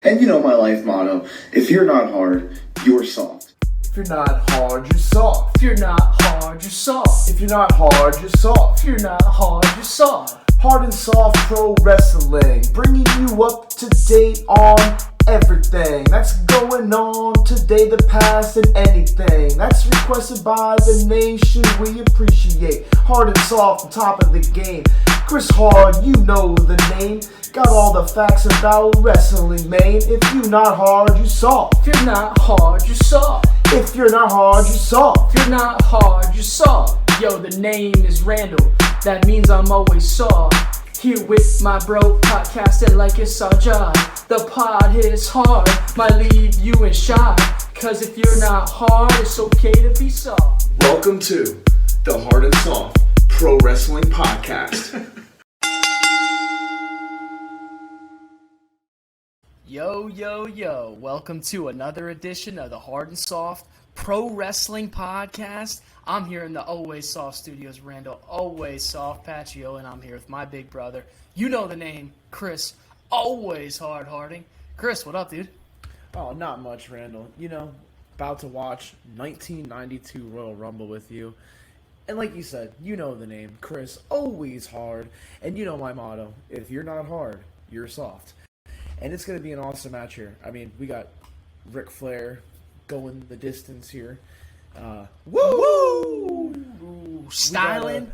And you know my life motto, if you're not hard, you're soft. If you're not hard, you're soft. If you're not hard, you're soft. If you're not hard, you're soft. If you're not hard, you're soft. Hard and Soft Pro Wrestling, bringing you up to date on everything that's going on today, the past, and anything that's requested by the nation. We appreciate Hard and Soft on top of the game. Chris Hard, you know the name. Got all the facts about wrestling, man. If you not hard, you soft. If you're not hard, you're soft. If you're not hard, you soft. If you're not hard, you're soft. Yo, the name is Randall. That means I'm always soft. Here with my bro, podcasting like it's our job. The pod hits hard, might leave you in shock. Cause if you're not hard, it's okay to be soft. Welcome to the Hard and Soft Pro Wrestling Podcast. Yo, welcome to another edition of the Hard and Soft Pro Wrestling Podcast. I'm here in the Always Soft Studios, Randall, Always Soft Patio, and I'm here with my big brother. You know the name, Chris, Always Hard Harding. Chris, what up, dude? Oh, not much, Randall. You know, about to watch 1992 Royal Rumble with you. And like you said, you know the name, Chris, always hard. And you know my motto, if you're not hard, you're soft. And it's going to be an awesome match here. I mean, we got Ric Flair going the distance here. Woo! Styling.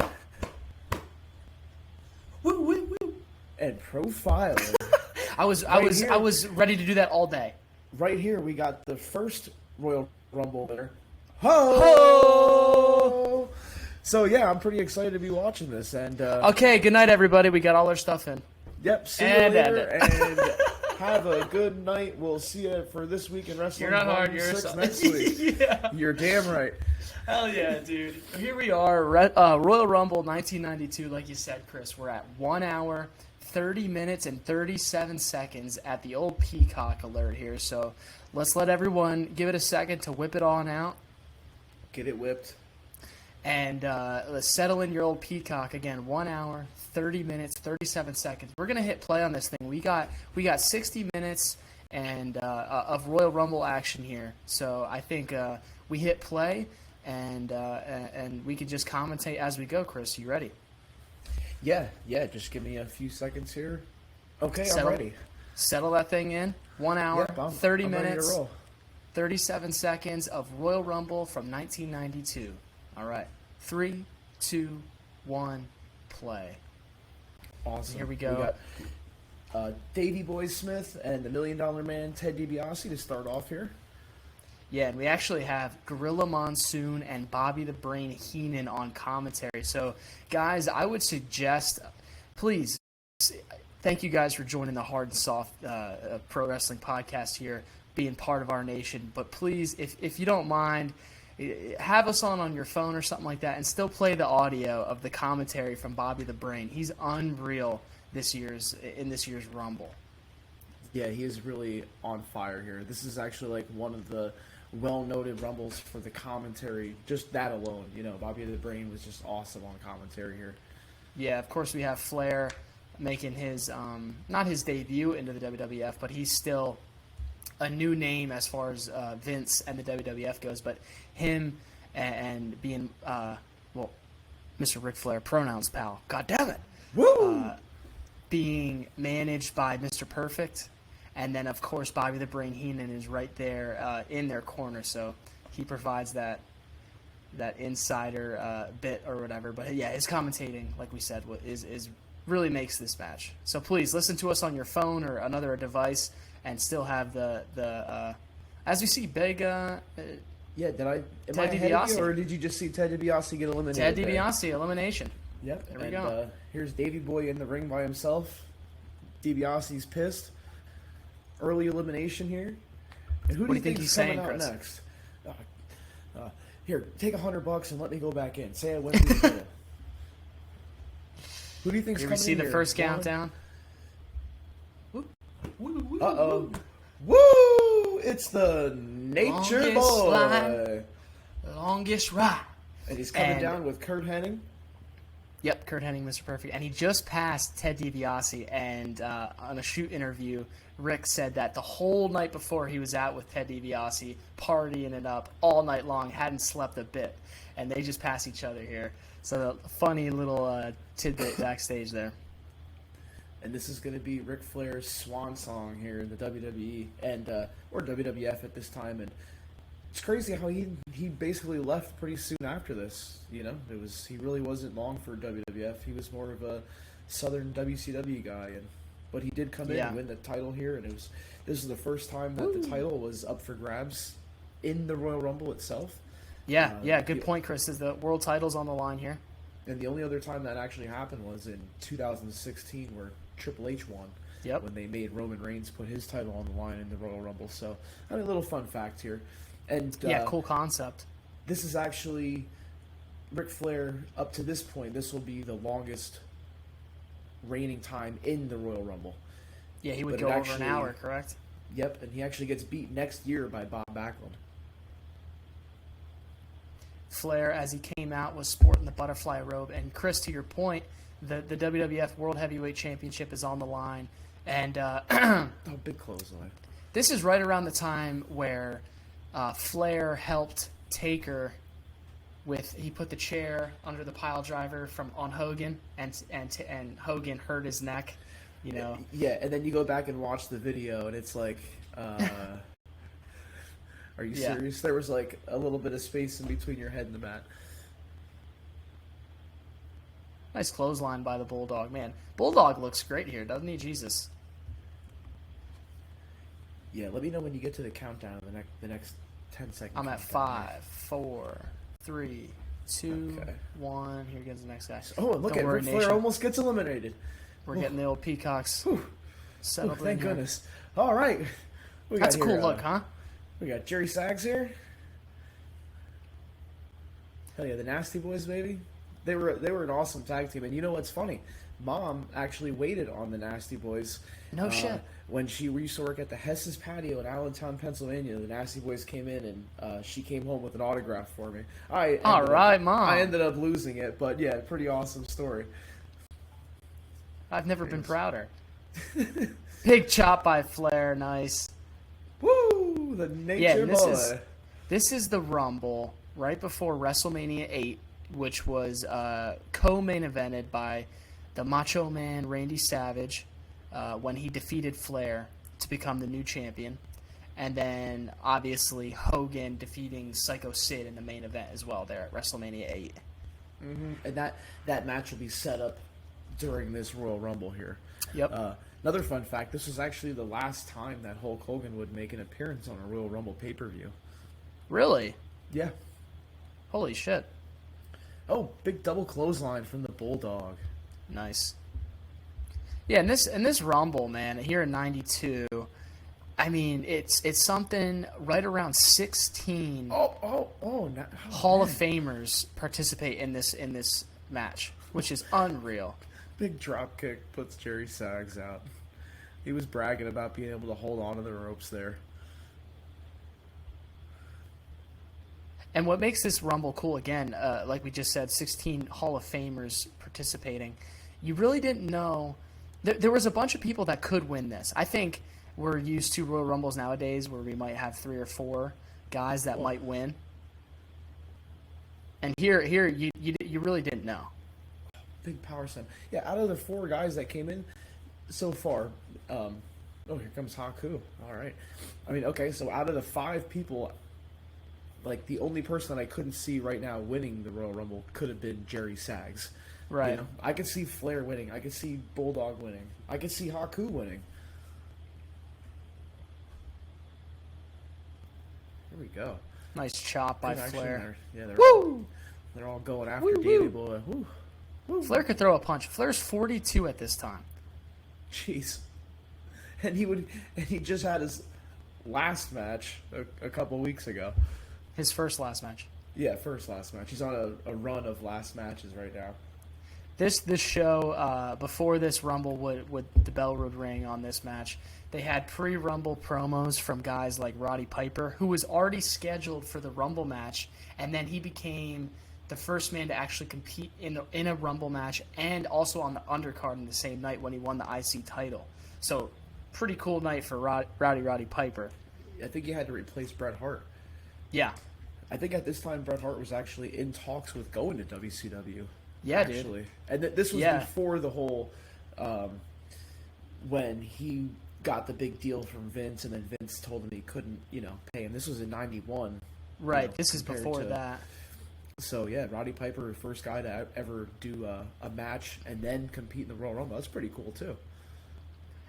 Woo. And profiling. I was ready to do that all day. Right here, we got the first Royal Rumble winner. Ho! So yeah, I'm pretty excited to be watching this. And okay, good night, everybody. We got all our stuff in. Yep. See you later, and have a good night. We'll see you for this week in wrestling. You're not hard. You're next week. Yeah. You're damn right. Hell yeah, dude. Here we are, Royal Rumble 1992. Like you said, Chris, we're at 1 hour, 30 minutes, and 37 seconds at the old Peacock alert here. So let's let everyone give it a second to whip it on out. Get it whipped. And let's settle in your old Peacock again. 1 hour, 30 minutes, 37 seconds. We're gonna hit play on this thing. We got 60 minutes and of Royal Rumble action here. So I think we hit play and we can just commentate as we go. Chris, you ready? Yeah. Just give me a few seconds here. Okay, I'm ready. Settle that thing in. 1 hour, Yep, 30 I'm ready to minutes, roll. 37 seconds of Royal Rumble from 1992. All right, 3, 2, 1, play. Awesome. Here we go. We got Davey Boy Smith and the $1 Million Man Ted DiBiase to start off here. Yeah, and we actually have Gorilla Monsoon and Bobby the Brain Heenan on commentary. So, guys, I would suggest, please, thank you guys for joining the Hard and Soft Pro Wrestling Podcast here, being part of our nation. But please, if you don't mind, have us on your phone or something like that and still play the audio of the commentary from Bobby the Brain. He's unreal in this year's Rumble. Yeah, he is really on fire here. This is actually like one of the well-noted Rumbles for the commentary. Just that alone, Bobby the Brain was just awesome on commentary here. Yeah, of course we have Flair making his, not his debut into the WWF, but he's still a new name as far as Vince and the WWF goes, but him and being, Mr. Ric Flair, pronouns pal, god damn it, Woo! Being managed by Mr. Perfect, and then of course Bobby the Brain Heenan is right there in their corner, so he provides that insider bit or whatever. But yeah, his commentating, like we said, is really makes this match. So please listen to us on your phone or another device. And still have the as we see, big. Yeah, am I Ted ahead of you, DiBiase. or did you just see Ted DiBiase get eliminated? Ted DiBiase elimination. Yep. There we go. Here's Davey Boy in the ring by himself. DiBiase's pissed. Early elimination here. And who do you think he's coming out Chris? next? Here, take $100 and let me go back in. Say I went through the middle. Who do you think's Here coming we see in the here? first countdown. Uh-oh. Woo! It's the Nature Longest Boy. line. Longest ride. And he's coming down with Kurt Hennig. Yep, Kurt Hennig, Mr. Perfect. And he just passed Ted DiBiase, and on a shoot interview, Rick said that the whole night before he was out with Ted DiBiase, partying it up all night long, hadn't slept a bit, and they just passed each other here. So a funny little tidbit backstage there. And this is going to be Ric Flair's swan song here in the WWE and or WWF at this time. And it's crazy how he basically left pretty soon after this. You know, he really wasn't long for WWF. He was more of a Southern WCW guy, but he did come in and win the title here. And this is the first time that the title was up for grabs in the Royal Rumble itself. Yeah, good point, Chris. Is the world title's on the line here? And the only other time that actually happened was in 2016, where Triple H won. Yep. When they made Roman Reigns put his title on the line in the Royal Rumble. So, I mean, a little fun fact here. And cool concept. This is actually Ric Flair. Up to this point, this will be the longest reigning time in the Royal Rumble. Yeah, he would go over an hour, correct? Yep, and he actually gets beat next year by Bob Backlund. Flair, as he came out, was sporting the butterfly robe. And Chris, to your point, the WWF World Heavyweight Championship is on the line. And big clothesline. This is right around the time where Flair helped Taker he put the chair under the pile driver on Hogan, and Hogan hurt his neck. You know. Yeah, and then you go back and watch the video, and it's like. Are you serious? There was like a little bit of space in between your head and the mat. Nice clothesline by the Bulldog, man. Bulldog looks great here, doesn't he? Jesus. Yeah, let me know when you get to the countdown. The next 10 seconds. I'm at 5, 4, 3, 2, 1. Here goes the next guy. Oh, look at Ric Flair almost gets eliminated. We're getting the old peacocks settled in. Thank goodness. All right. That's a cool look, huh? We got Jerry Sags here. Hell yeah, the Nasty Boys, baby. They were an awesome tag team. And you know what's funny? Mom actually waited on the Nasty Boys. No shit. When she used to work at the Hess's Patio in Allentown, Pennsylvania, the Nasty Boys came in and she came home with an autograph for me. Mom. I ended up losing it, but yeah, pretty awesome story. I've never been prouder. Big chop by Flair, nice. Woo! The Nature Boy. This is the Rumble right before WrestleMania 8, which was co-main evented by the Macho Man Randy Savage when he defeated Flair to become the new champion. And then, obviously, Hogan defeating Psycho Sid in the main event as well there at WrestleMania 8. Mm-hmm. And that match will be set up during this Royal Rumble here. Yep. Another fun fact, this was actually the last time that Hulk Hogan would make an appearance on a Royal Rumble pay-per-view. Really? Yeah. Holy shit. Oh, big double clothesline from the Bulldog. Nice. Yeah, in this Rumble, man, here in '92, I mean, it's something right around 16 Hall of Famers participate in this match, which is unreal. Big drop kick puts Jerry Sags out. He was bragging about being able to hold on to the ropes there. And what makes this Rumble cool, again, like we just said, 16 Hall of Famers participating. You really didn't know. There was a bunch of people that could win this. I think we're used to Royal Rumbles nowadays where we might have 3 or 4 guys that might win. And here you really didn't know. Big power slam. Yeah, out of the 4 guys that came in so far, here comes Haku. All right. I mean, okay, so out of the 5 people, like the only person that I couldn't see right now winning the Royal Rumble could have been Jerry Sags. Right. You know, I could see Flair winning. I could see Bulldog winning. I could see Haku winning. Here we go. Nice chop by Flair. Yeah, Woo! They're all going after Davey Boy. Woo. Woo. Flair could throw a punch. Flair's 42 at this time. Jeez. And he just had his last match a couple weeks ago. His last match. Yeah, last match. He's on a run of last matches right now. This show, before this Rumble would the bell would ring on this match, they had pre-Rumble promos from guys like Roddy Piper, who was already scheduled for the Rumble match, and then he became the first man to actually compete in a Rumble match and also on the undercard in the same night when he won the IC title. So, pretty cool night for Roddy Piper. I think he had to replace Bret Hart. Yeah. I think at this time Bret Hart was actually in talks with going to WCW. Yeah, actually. dude. And this was before the whole when he got the big deal from Vince, and then Vince told him he couldn't, pay him. This was in '91. Right. This is before that. So yeah, Roddy Piper, first guy to ever do a match and then compete in the Royal Rumble. That's pretty cool too.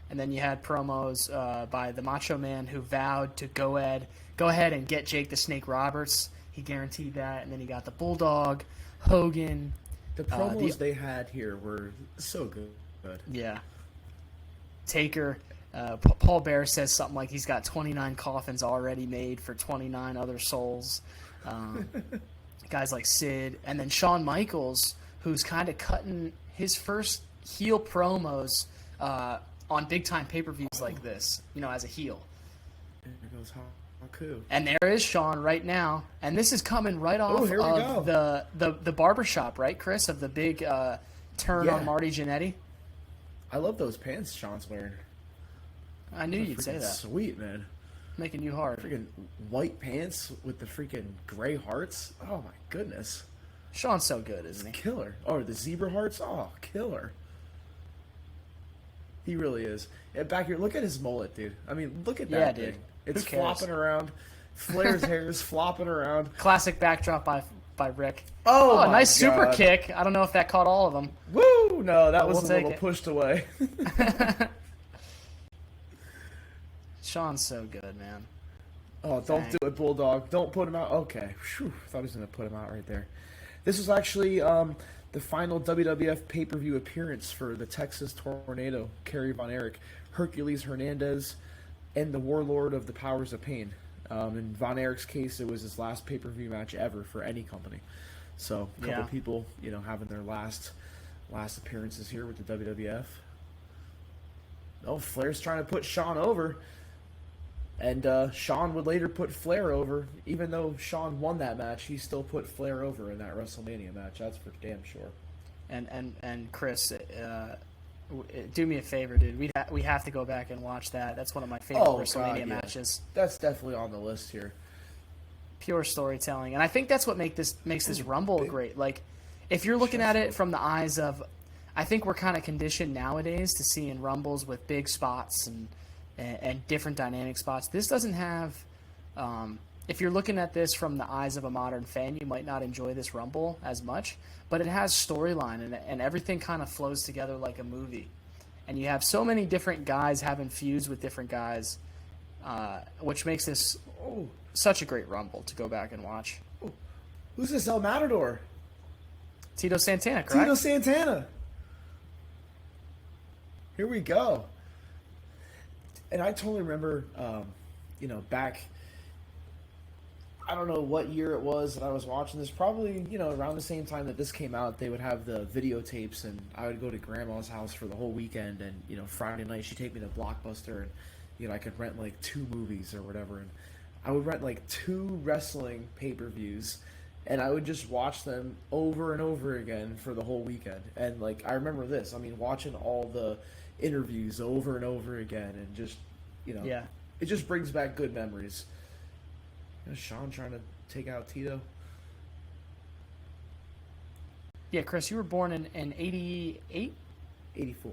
And then you had promos by the Macho Man, who vowed to go ahead and get Jake the Snake Roberts. He guaranteed that. And then he got the Bulldog, Hogan. The promos they had here were so good. Yeah. Taker. Paul Bearer says something like he's got 29 coffins already made for 29 other souls. Guys like Sid. And then Shawn Michaels, who's kind of cutting his first heel promos on big-time pay-per-views like this, as a heel. There goes Haku. And there is Shawn right now. And this is coming right off of the barbershop, right, Chris, of the big turn on Marty Jannetty? I love those pants Shawn's wearing. I knew you'd say that. Sweet, man. Making you hard. Freaking white pants with the freaking gray hearts. Oh, my goodness. Shawn's so good, isn't he? Killer. Oh, the zebra hearts? Oh, killer. He really is. Yeah, back here, look at his mullet, dude. I mean, look at that thing. Dude. It's flopping around. Flair's hair is flopping around. Classic backdrop by Rick. Oh, my nice God. Super kick. I don't know if that caught all of them. Woo! No, that was we'll a little pushed away. Shawn's so good, man. Oh, don't do it, Bulldog. Don't put him out. Okay. Whew. I thought he was going to put him out right there. This was actually the final WWF pay-per-view appearance for the Texas Tornado, Kerry Von Erich, Hercules Hernandez, and the Warlord of the Powers of Pain. In Von Erich's case, it was his last pay-per-view match ever for any company. So, a couple people, having their last appearances here with the WWF. Oh, Flair's trying to put Shawn over. And Shawn would later put Flair over. Even though Shawn won that match, he still put Flair over in that WrestleMania match. That's for damn sure. And Chris, do me a favor, dude. We have to go back and watch that. That's one of my favorite WrestleMania matches. That's definitely on the list here. Pure storytelling, and I think that's what makes this Rumble great. Like, if you're looking at it from the eyes of, I think we're kind of conditioned nowadays to seeing Rumbles with big spots and different dynamic spots. This doesn't have. If you're looking at this from the eyes of a modern fan, you might not enjoy this Rumble as much, but it has storyline and everything kind of flows together like a movie. And you have so many different guys having feuds with different guys, which makes this such a great Rumble to go back and watch. Oh. Who's this El Matador? Tito Santana, correct? Tito Santana. Here we go. And I totally remember, back, I don't know what year it was that I was watching this. Probably, around the same time that this came out, they would have the videotapes, and I would go to Grandma's house for the whole weekend, and, Friday night she'd take me to Blockbuster, and, I could rent, 2 movies or whatever, and I would rent, 2 wrestling pay-per-views, and I would just watch them over and over again for the whole weekend. And, I remember this. I mean, watching all the interviews over and over again, and just, it just brings back good memories. Shawn trying to take out Tito. Yeah, Chris, you were born in 88? 84.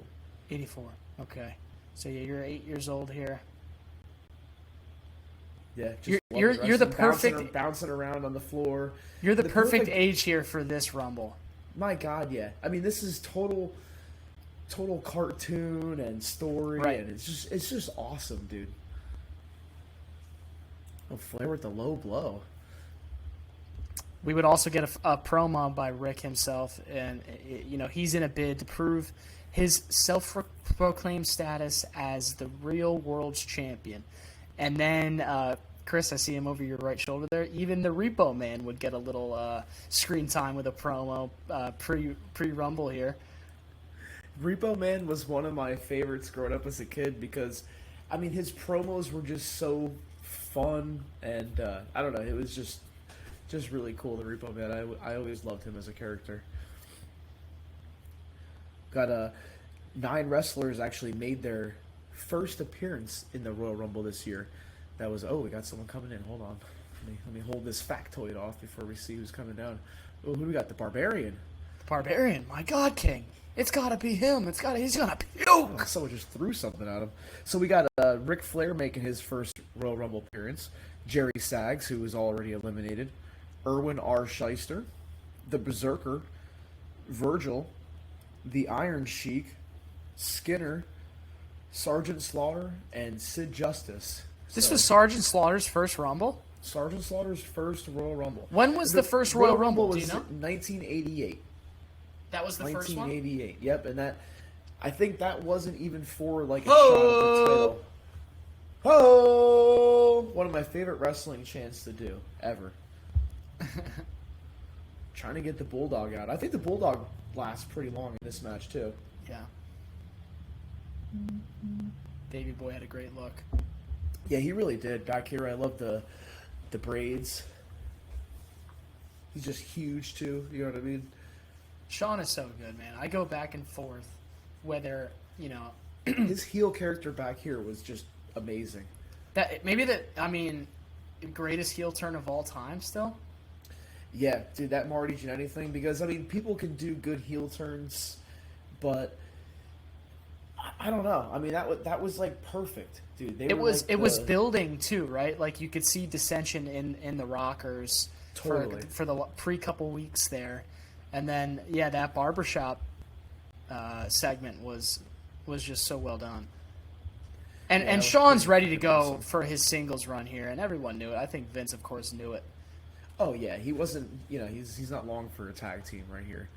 84, okay. So, you're 8 years old here. Yeah, you're the perfect... Bouncing around on the floor. You're the perfect age here for this Rumble. My God, yeah. I mean, this is total cartoon and story, right. And it's just awesome, dude. Oh, Flair with the low blow. We would also get a promo by Rick himself, and he's in a bid to prove his self-proclaimed status as the real world's champion. And then, Chris, I see him over your right shoulder there. Even the Repo Man would get a little screen time with a promo pre-Rumble here. Repo Man was one of my favorites growing up as a kid because, I mean, his promos were just so fun, and I don't know, it was just just really cool, the Repo Man. I always loved him as a character. Got 9 wrestlers actually made their first appearance in the Royal Rumble this year. That was, we got someone coming in. Hold on. Let me hold this factoid off before we see who's coming down. Oh, who do we got? The Barbarian. The Barbarian, my God, King. It's got to be him. He's going to puke. Oh, someone just threw something at him. So we got Ric Flair making his first Royal Rumble appearance. Jerry Saggs, who was already eliminated. Erwin R. Shyster. The Berserker. Virgil. The Iron Sheik. Skinner. Sergeant Slaughter. And Sid Justice. This was Sergeant Slaughter's first Rumble? Sergeant Slaughter's first Royal Rumble. When was the first Royal Rumble? Do you know? 1988. That was the first one? 1988. Yep, and I think that wasn't even for like a shot at the title. Oh! One of my favorite wrestling chants to do ever. Trying to get the Bulldog out. I think the Bulldog lasts pretty long in this match too. Yeah. Davey Boy had a great look. Yeah, he really did. Back here, I love the braids. He's just huge too. You know what I mean? Sean is so good, man. I go back and forth whether, his heel character back here was just amazing. Greatest heel turn of all time still? Yeah, dude, that Marty Jannetty thing, because, people can do good heel turns, but I don't know. That was like perfect, dude. It was building too, right? Like you could see dissension in the Rockers totally for the couple weeks there. And then, that barbershop segment was just so well done. And Sean's ready to go for his singles run here, and everyone knew it. I think Vince, of course, knew it. Oh yeah, he wasn't. He's not long for a tag team right here.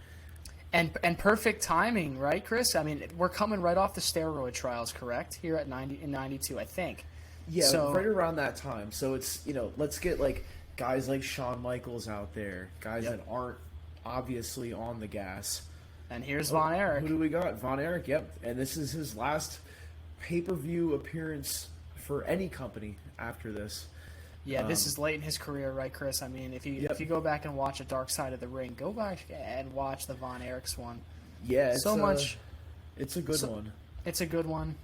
And perfect timing, right, Chris? We're coming right off the steroid trials, correct? Here at 92, I think. Yeah, so, right around that time. So it's let's get like guys like Shawn Michaels out there, guys that aren't obviously on the gas. And here's Von Erich. Who do we got? Von Erich, yep. And this is his last pay-per-view appearance for any company after this. Yeah, this is late in his career, right, Chris? If you go back and watch a Dark Side of the Ring, go back and watch the Von Erichs one. Yeah, it's a good one. It's a good one.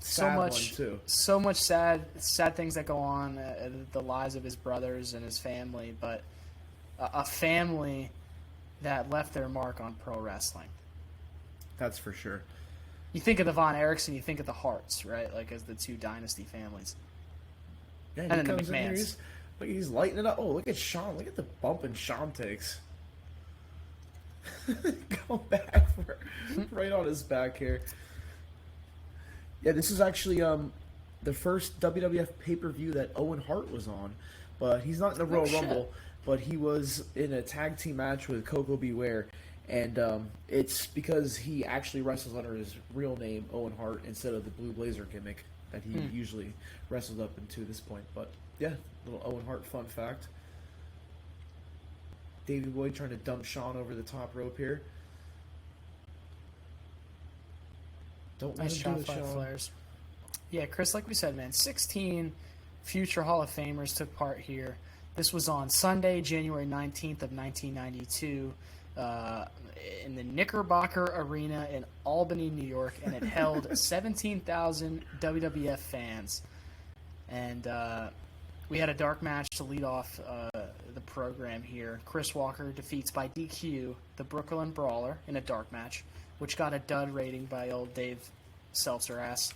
Sad one too. So much sad things that go on, the lives of his brothers and his family, but a family that left their mark on pro wrestling. That's for sure. You think of the Von Erichs and you think of the Harts, right? Like as the two dynasty families. Yeah, and then the McMahons. He's lighting it up. Oh, look at Sean. Look at the bumping Sean takes. Go back right on his back here. Yeah, this is actually the first WWF pay-per-view that Owen Hart was on, but he's not in the Royal Rumble. But he was in a tag team match with Coco Beware, and it's because he actually wrestles under his real name, Owen Hart, instead of the Blue Blazer gimmick that he usually wrestled up into this point. But yeah, little Owen Hart fun fact. Davey Boy trying to dump Sean over the top rope here. Don't nice shot by Flares. Yeah, Chris, like we said, man, 16 future Hall of Famers took part here. This was on Sunday, January 19th of 1992, in the Knickerbocker Arena in Albany, New York, and it held 17,000 WWF fans. And we had a dark match to lead off the program here. Chris Walker defeats by DQ the Brooklyn Brawler in a dark match, which got a dud rating by old Dave Seltzer ass.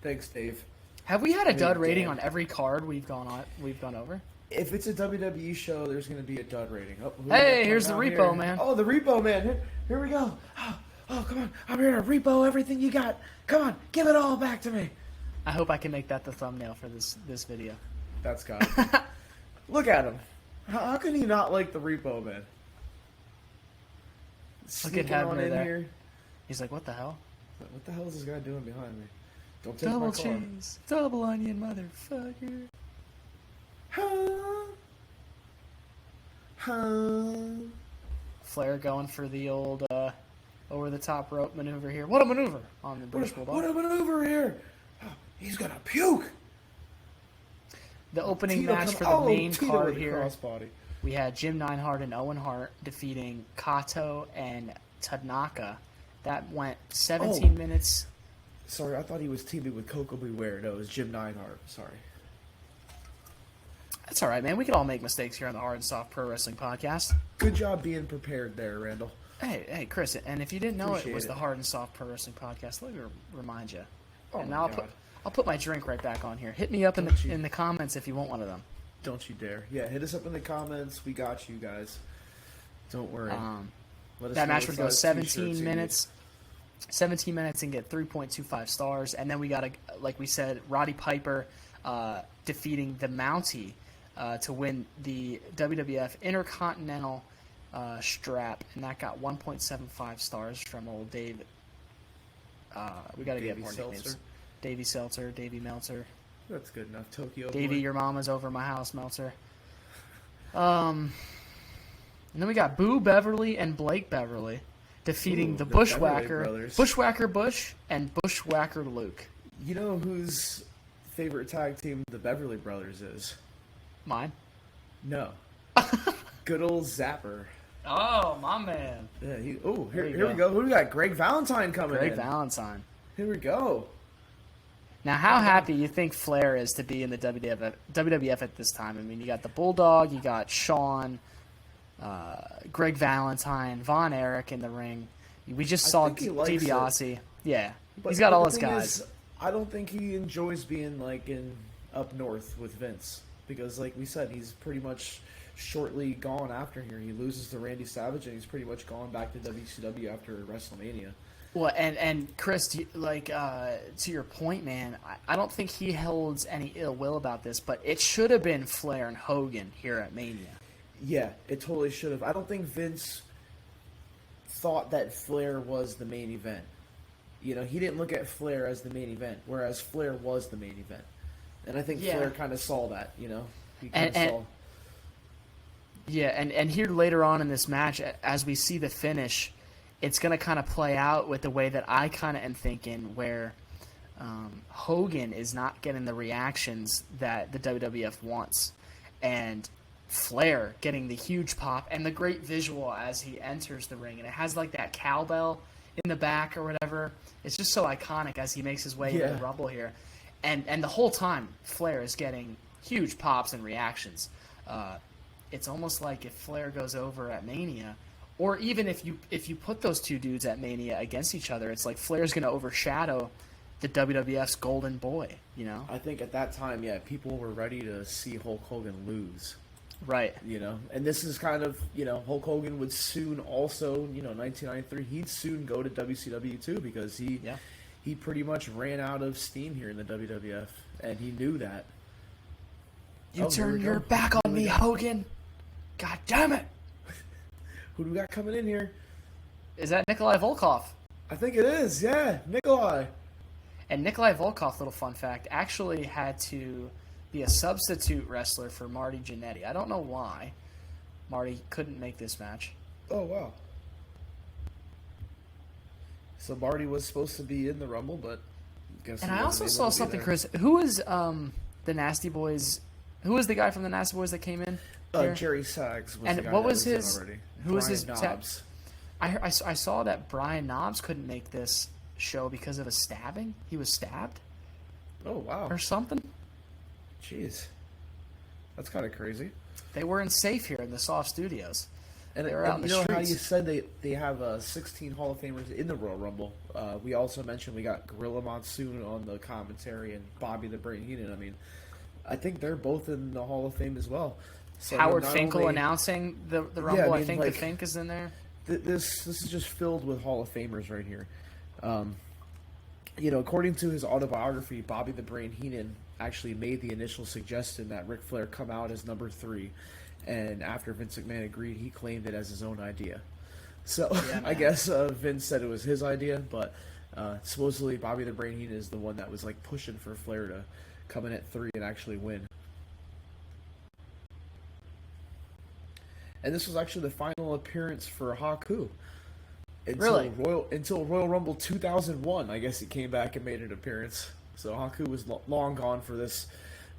Thanks, Dave. Have we had a dud rating on every card we've gone over? If it's a WWE show, there's going to be a dud rating. Oh, hey, here's the Repo Man. Oh, the Repo Man. Here we go. Oh, come on. I'm here to repo everything you got. Come on, give it all back to me. I hope I can make that the thumbnail for this video. That's got it. Look at him. How can he not like the Repo Man? Look at him there. Here. He's like, what the hell? What the hell is this guy doing behind me? Don't take double my car. cheese, double onion, motherfucker. Flair going for the old over the top rope maneuver here. What a maneuver on the British Bulldog. What a maneuver here. Oh, he's gonna puke. the opening Tito match for come- the main Tito card with the here. crossbody. We had Jim Neidhart and Owen Hart defeating Kato and Tanaka. That went 17 minutes. Sorry, I thought he was teaming with Coco Beware. No, it was Jim Neidhart. Sorry. That's all right, man. We can all make mistakes here on the Hard and Soft Pro Wrestling Podcast. Good job being prepared there, Randall. Hey, Chris, and if you didn't know Appreciate it was it. the Hard and Soft Pro Wrestling Podcast, let me remind you. Oh and my now God. I'll put my drink right back on here. Hit me up in Don't you- the comments if you want one of them. Don't you dare. Yeah, hit us up in the comments. We got you guys. Don't worry. Let us That know match what would go size 17 t-shirts you minutes. 17 minutes and get 3.25 stars. And then we got, like we said, Roddy Piper defeating the Mountie to win the WWF Intercontinental strap. And that got 1.75 stars from old Dave. We got to get Davey more Seltzer. nicknames. Davey Seltzer, Davey Meltzer. need. That's good enough. Tokyo Davey, Boy. your mama's over my house, Meltzer. And then we got Boo Beverly and Blake Beverly defeating Ooh, the the Beverly Bushwhacker, brothers. Bushwhacker Bush and Bushwhacker Luke. You know whose favorite tag team the Beverly Brothers is? Mine. No. Good old Zapper. Oh, my man. Yeah, There here you we go. Who do we got? Greg Valentine coming Greg in. Valentine. Here we go. Now, how happy you think Flair is to be in the WWF at this time? I mean, you got the Bulldog, you got Swan, Greg Valentine, Von Erich in the ring. We just saw think he likes it. DiBiase. Yeah, But- he's got but all the his thing guys. is, I don't think he enjoys being like in up north with Vince because, like we said, he's pretty much shortly gone after here. He loses to Randy Savage, and he's pretty much gone back to WCW after WrestleMania. Well, and Chris, to your point, man, I don't think he holds any ill will about this, but it should have been Flair and Hogan here at Mania. Yeah, it totally should have. I don't think Vince thought that Flair was the main event. You know, he didn't look at Flair as the main event, whereas Flair was the main event. And I think Yeah. Flair kind of saw that, you know? He kind of And- saw... Yeah, and here later on in this match, as we see the finish, it's going to kind of play out with the way that I kind of am thinking, where Hogan is not getting the reactions that the WWF wants, and Flair getting the huge pop and the great visual as he enters the ring, and it has like that cowbell in the back or whatever. It's just so iconic as he makes his way into the Rumble here, and the whole time Flair is getting huge pops and reactions. It's almost like if Flair goes over at Mania, or even if you put those two dudes at Mania against each other, it's like Flair's going to overshadow the WWF's golden boy, you know? I think at that time, yeah, people were ready to see Hulk Hogan lose, Right. you know? And this is kind of, you know, Hulk Hogan would soon also, you know, 1993, he'd soon go to WCW too because he pretty much ran out of steam here in the WWF, and he knew that. You Oh, here turn we your go. back Here on we me, go. Hogan. God damn it. Who do we got coming in here? Is that Nikolai Volkoff? I think it is, yeah, Nikolai. And Nikolai Volkoff, little fun fact, actually had to be a substitute wrestler for Marty Jannetty. I don't know why Marty couldn't make this match. Oh, wow. So Marty was supposed to be in the Rumble, but guess And he I wasn't also able saw to be something, there. Chris. Who was the Nasty Boys? Who was the guy from the Nasty Boys that came in? here? Jerry Sags was And the guy what that was in his- already. who was Brian his ta- Knobbs. I saw that Brian Knobbs couldn't make this show because of a stabbing. He was stabbed Oh, wow. or something. Jeez. That's kind of crazy. They weren't safe here in the Soft Studios. And, They were out in you the know how streets. you said they have 16 Hall of Famers in the Royal Rumble. We also mentioned we got Gorilla Monsoon on the commentary and Bobby the Brain Heenan. I mean, I think they're both in the Hall of Fame as well. So Howard not Finkel only- announcing the Rumble. I I mean, think like, the Fink is in there. This is just filled with Hall of Famers right here. You know, according to his autobiography, Bobby the Brain Heenan actually made the initial suggestion that Ric Flair come out as number 3, and after Vince McMahon agreed, he claimed it as his own idea. So Yeah, I man. guess Vince said it was his idea, but supposedly Bobby the Brain Heenan is the one that was like pushing for Flair to come in at 3 and actually win. And this was actually the final appearance for Haku. Really? Until Royal Rumble 2001, I guess he came back and made an appearance. So Haku was long gone for this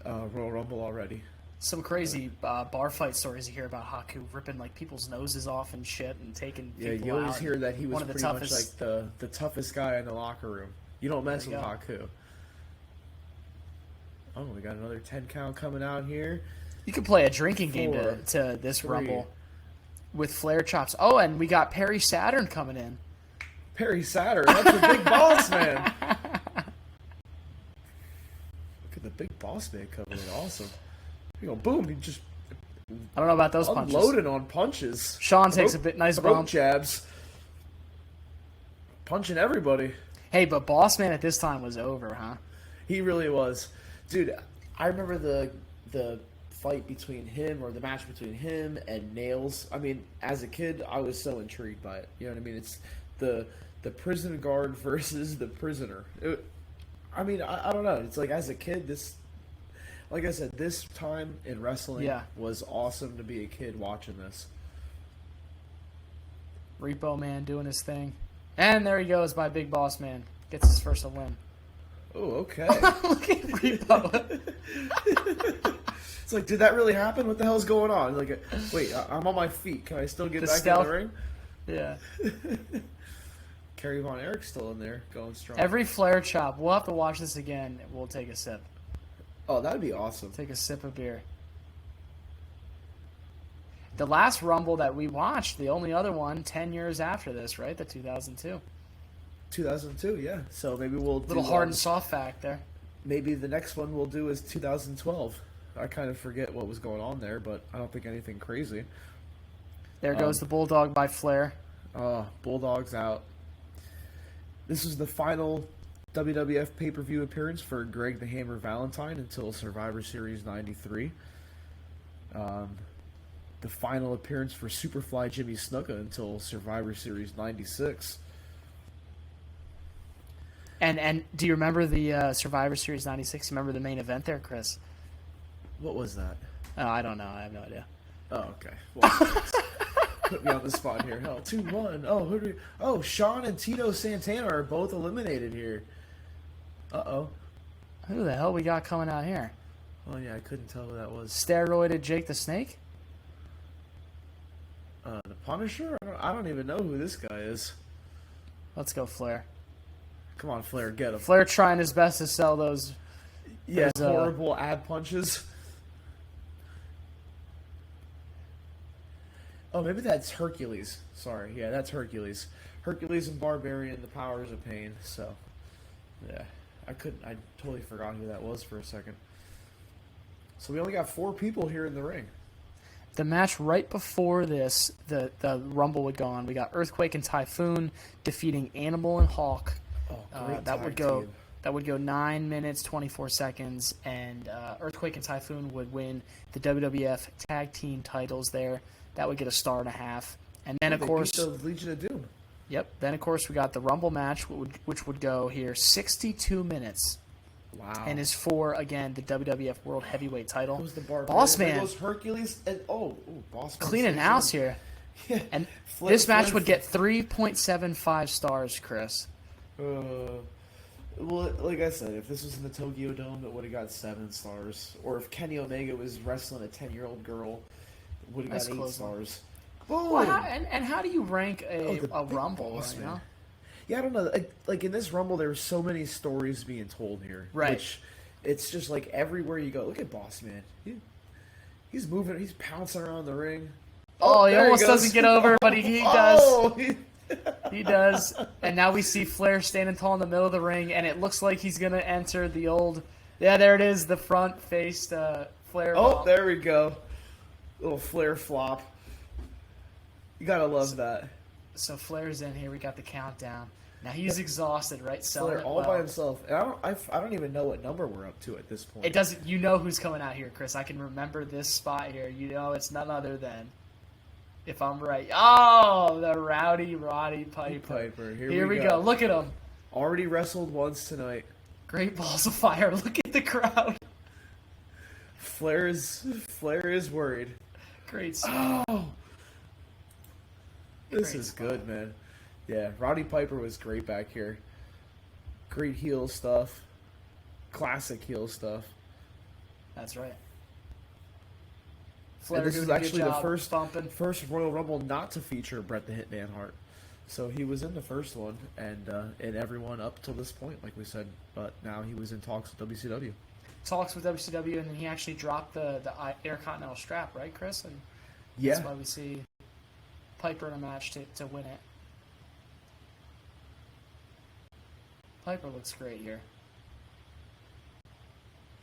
Royal Rumble already. Some crazy bar fight stories you hear about Haku ripping like people's noses off and shit and taking people out. Yeah, you always hear that he was One of the pretty much toughest- like the toughest guy in the locker room. You don't mess with There you Haku. Oh, we got another 10 count coming out here. You could play a drinking game to this Rumble with Flair chops. Oh, and we got Perry Saturn coming in. Perry Saturn, that's the big boss man. Look at the big boss man coming in, awesome. You go, boom, he just I don't know about those punches. unloaded on punches. Sean takes a bit nice throat bump. jabs. Punching everybody. Hey, but Boss Man at this time was over, huh? He really was. Dude, I remember the fight between him, or the match between him and Nails. I mean, as a kid, I was so intrigued by it. You know what I mean? It's the prison guard versus the prisoner. I don't know. It's like, as a kid, like I said, this time in wrestling was awesome to be a kid watching this. Repo Man doing his thing. And there he goes, my big boss man. Gets his first win. Oh, okay. Look at Repo. It's like, did that really happen? What the hell's going on? Like, wait, I'm on my feet. Can I still get back stealth. in the ring? Yeah. Kerry Von Erich's still in there, going strong. Every Flair chop. We'll have to watch this again. We'll take a sip. Oh, that'd be awesome. Take a sip of beer. The last Rumble that we watched, the only other one, 10 years after this, right? The 2002. 2002, yeah. So maybe we'll do... Little hard and soft fact there. Maybe the next one we'll do is 2012. I kind of forget what was going on there, but I don't think anything crazy. There goes the Bulldog by Flair. Bulldog's out. This was the final WWF pay-per-view appearance for Greg the Hammer Valentine until Survivor Series 93. The final appearance for Superfly Jimmy Snuka until Survivor Series 96. And do you remember the Survivor Series 96? You remember the main event there, Chris? What was that? Oh, I don't know. I have no idea. Oh, okay. Well, put me on the spot here. Hell, 2-1. Oh, Sean and Tito Santana are both eliminated here. Uh-oh. Who the hell we got coming out here? Oh, yeah, I couldn't tell who that was. Steroided Jake the Snake? The Punisher? I don't even know who this guy is. Let's go, Flair. Come on, Flair, get him. Flair trying his best to sell those. Yeah, horrible ab punches. Oh, maybe that's Hercules. Sorry, yeah, that's Hercules. Hercules and Barbarian, the powers of pain. So, yeah, I totally forgot who that was for a second. So we only got 4 people here in the ring. The match right before this, the Rumble would go on. We got Earthquake and Typhoon defeating Animal and Hawk. Oh, great that would tag go. team. That would go 9 minutes 24 seconds, and Earthquake and Typhoon would win the WWF Tag Team titles there. That would get a star and a half, and then They of course, beat the Legion of Doom. Yep. Then of course we got the Rumble match, which would go here 62 minutes. Wow. And is for, again, the WWF World Heavyweight title. Who's the Barbarian? Boss Man. Those Hercules and Boss Man. Cleaning house here. Yeah. And this match would get 3.75 stars, Chris. Well, like I said, if this was in the Tokyo Dome, it would have got 7 stars. Or if Kenny Omega was wrestling a 10-year-old girl, it would have got 8 stars. Boom! Well, how do you rank a Rumble? Boss, You man. know? Yeah, I don't know. Like in this Rumble, there were so many stories being told here. Right. Which, it's just like everywhere you go. Look at Boss Man. He's moving. He's pouncing around the ring. Oh, he there almost goes. doesn't get over, but he does. Oh, He does. And now we see Flair standing tall in the middle of the ring, and it looks like he's going to enter the old... Yeah, there it is, the front-faced Flair. Oh, ball. there we go. Little Flair flop. You gotta love that. So Flair's in here. We got the countdown. Now he's exhausted, right? Flair all by himself. And I don't even know what number we're up to at this point. It doesn't. You know who's coming out here, Chris. I can remember this spot here. You know it's none other than, if I'm right. Oh, the Rowdy Roddy Piper. Here we go. Look at him. Already wrestled once tonight. Great balls of fire. Look at the crowd. Flair is worried. Great spot. Oh, this is good, man. Yeah, Roddy Piper was great back here. Great heel stuff. Classic heel stuff. That's right. And this is doing a good actually the job bumping. first Royal Rumble not to feature Bret the Hitman Hart. So he was in the first one, and everyone up till this point, like we said, but now he was in talks with WCW. Talks with WCW, and then he actually dropped the Intercontinental strap, right, Chris? And Yeah. that's why we see Piper in a match to win it. Piper looks great here.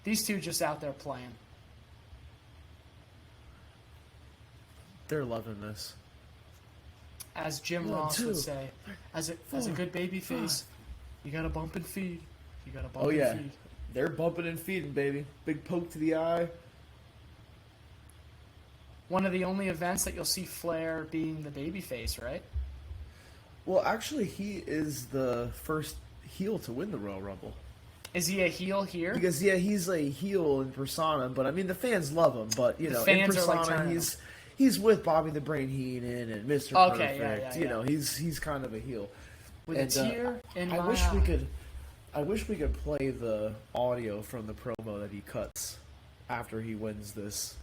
These two just out there playing. They're loving this. As Jim 1, Ross 2, would say, as a good baby face, you gotta bump and feed. You gotta bump Oh, yeah. and feed. They're bumping and feeding, baby. Big poke to the eye. One of the only events that you'll see Flair being the baby face, right? Well, actually, he is the first heel to win the Royal Rumble. Is he a heel here? Because, yeah, he's a heel in persona, but, I mean, the fans love him. But, you The know, in fans are, like, persona, turning he's with Bobby the Brain Heenan and Mr. Okay, Perfect. yeah. You know, he's kind of a heel. With And, a tear in my I wish eye. I wish we could play the audio from the promo that he cuts after he wins this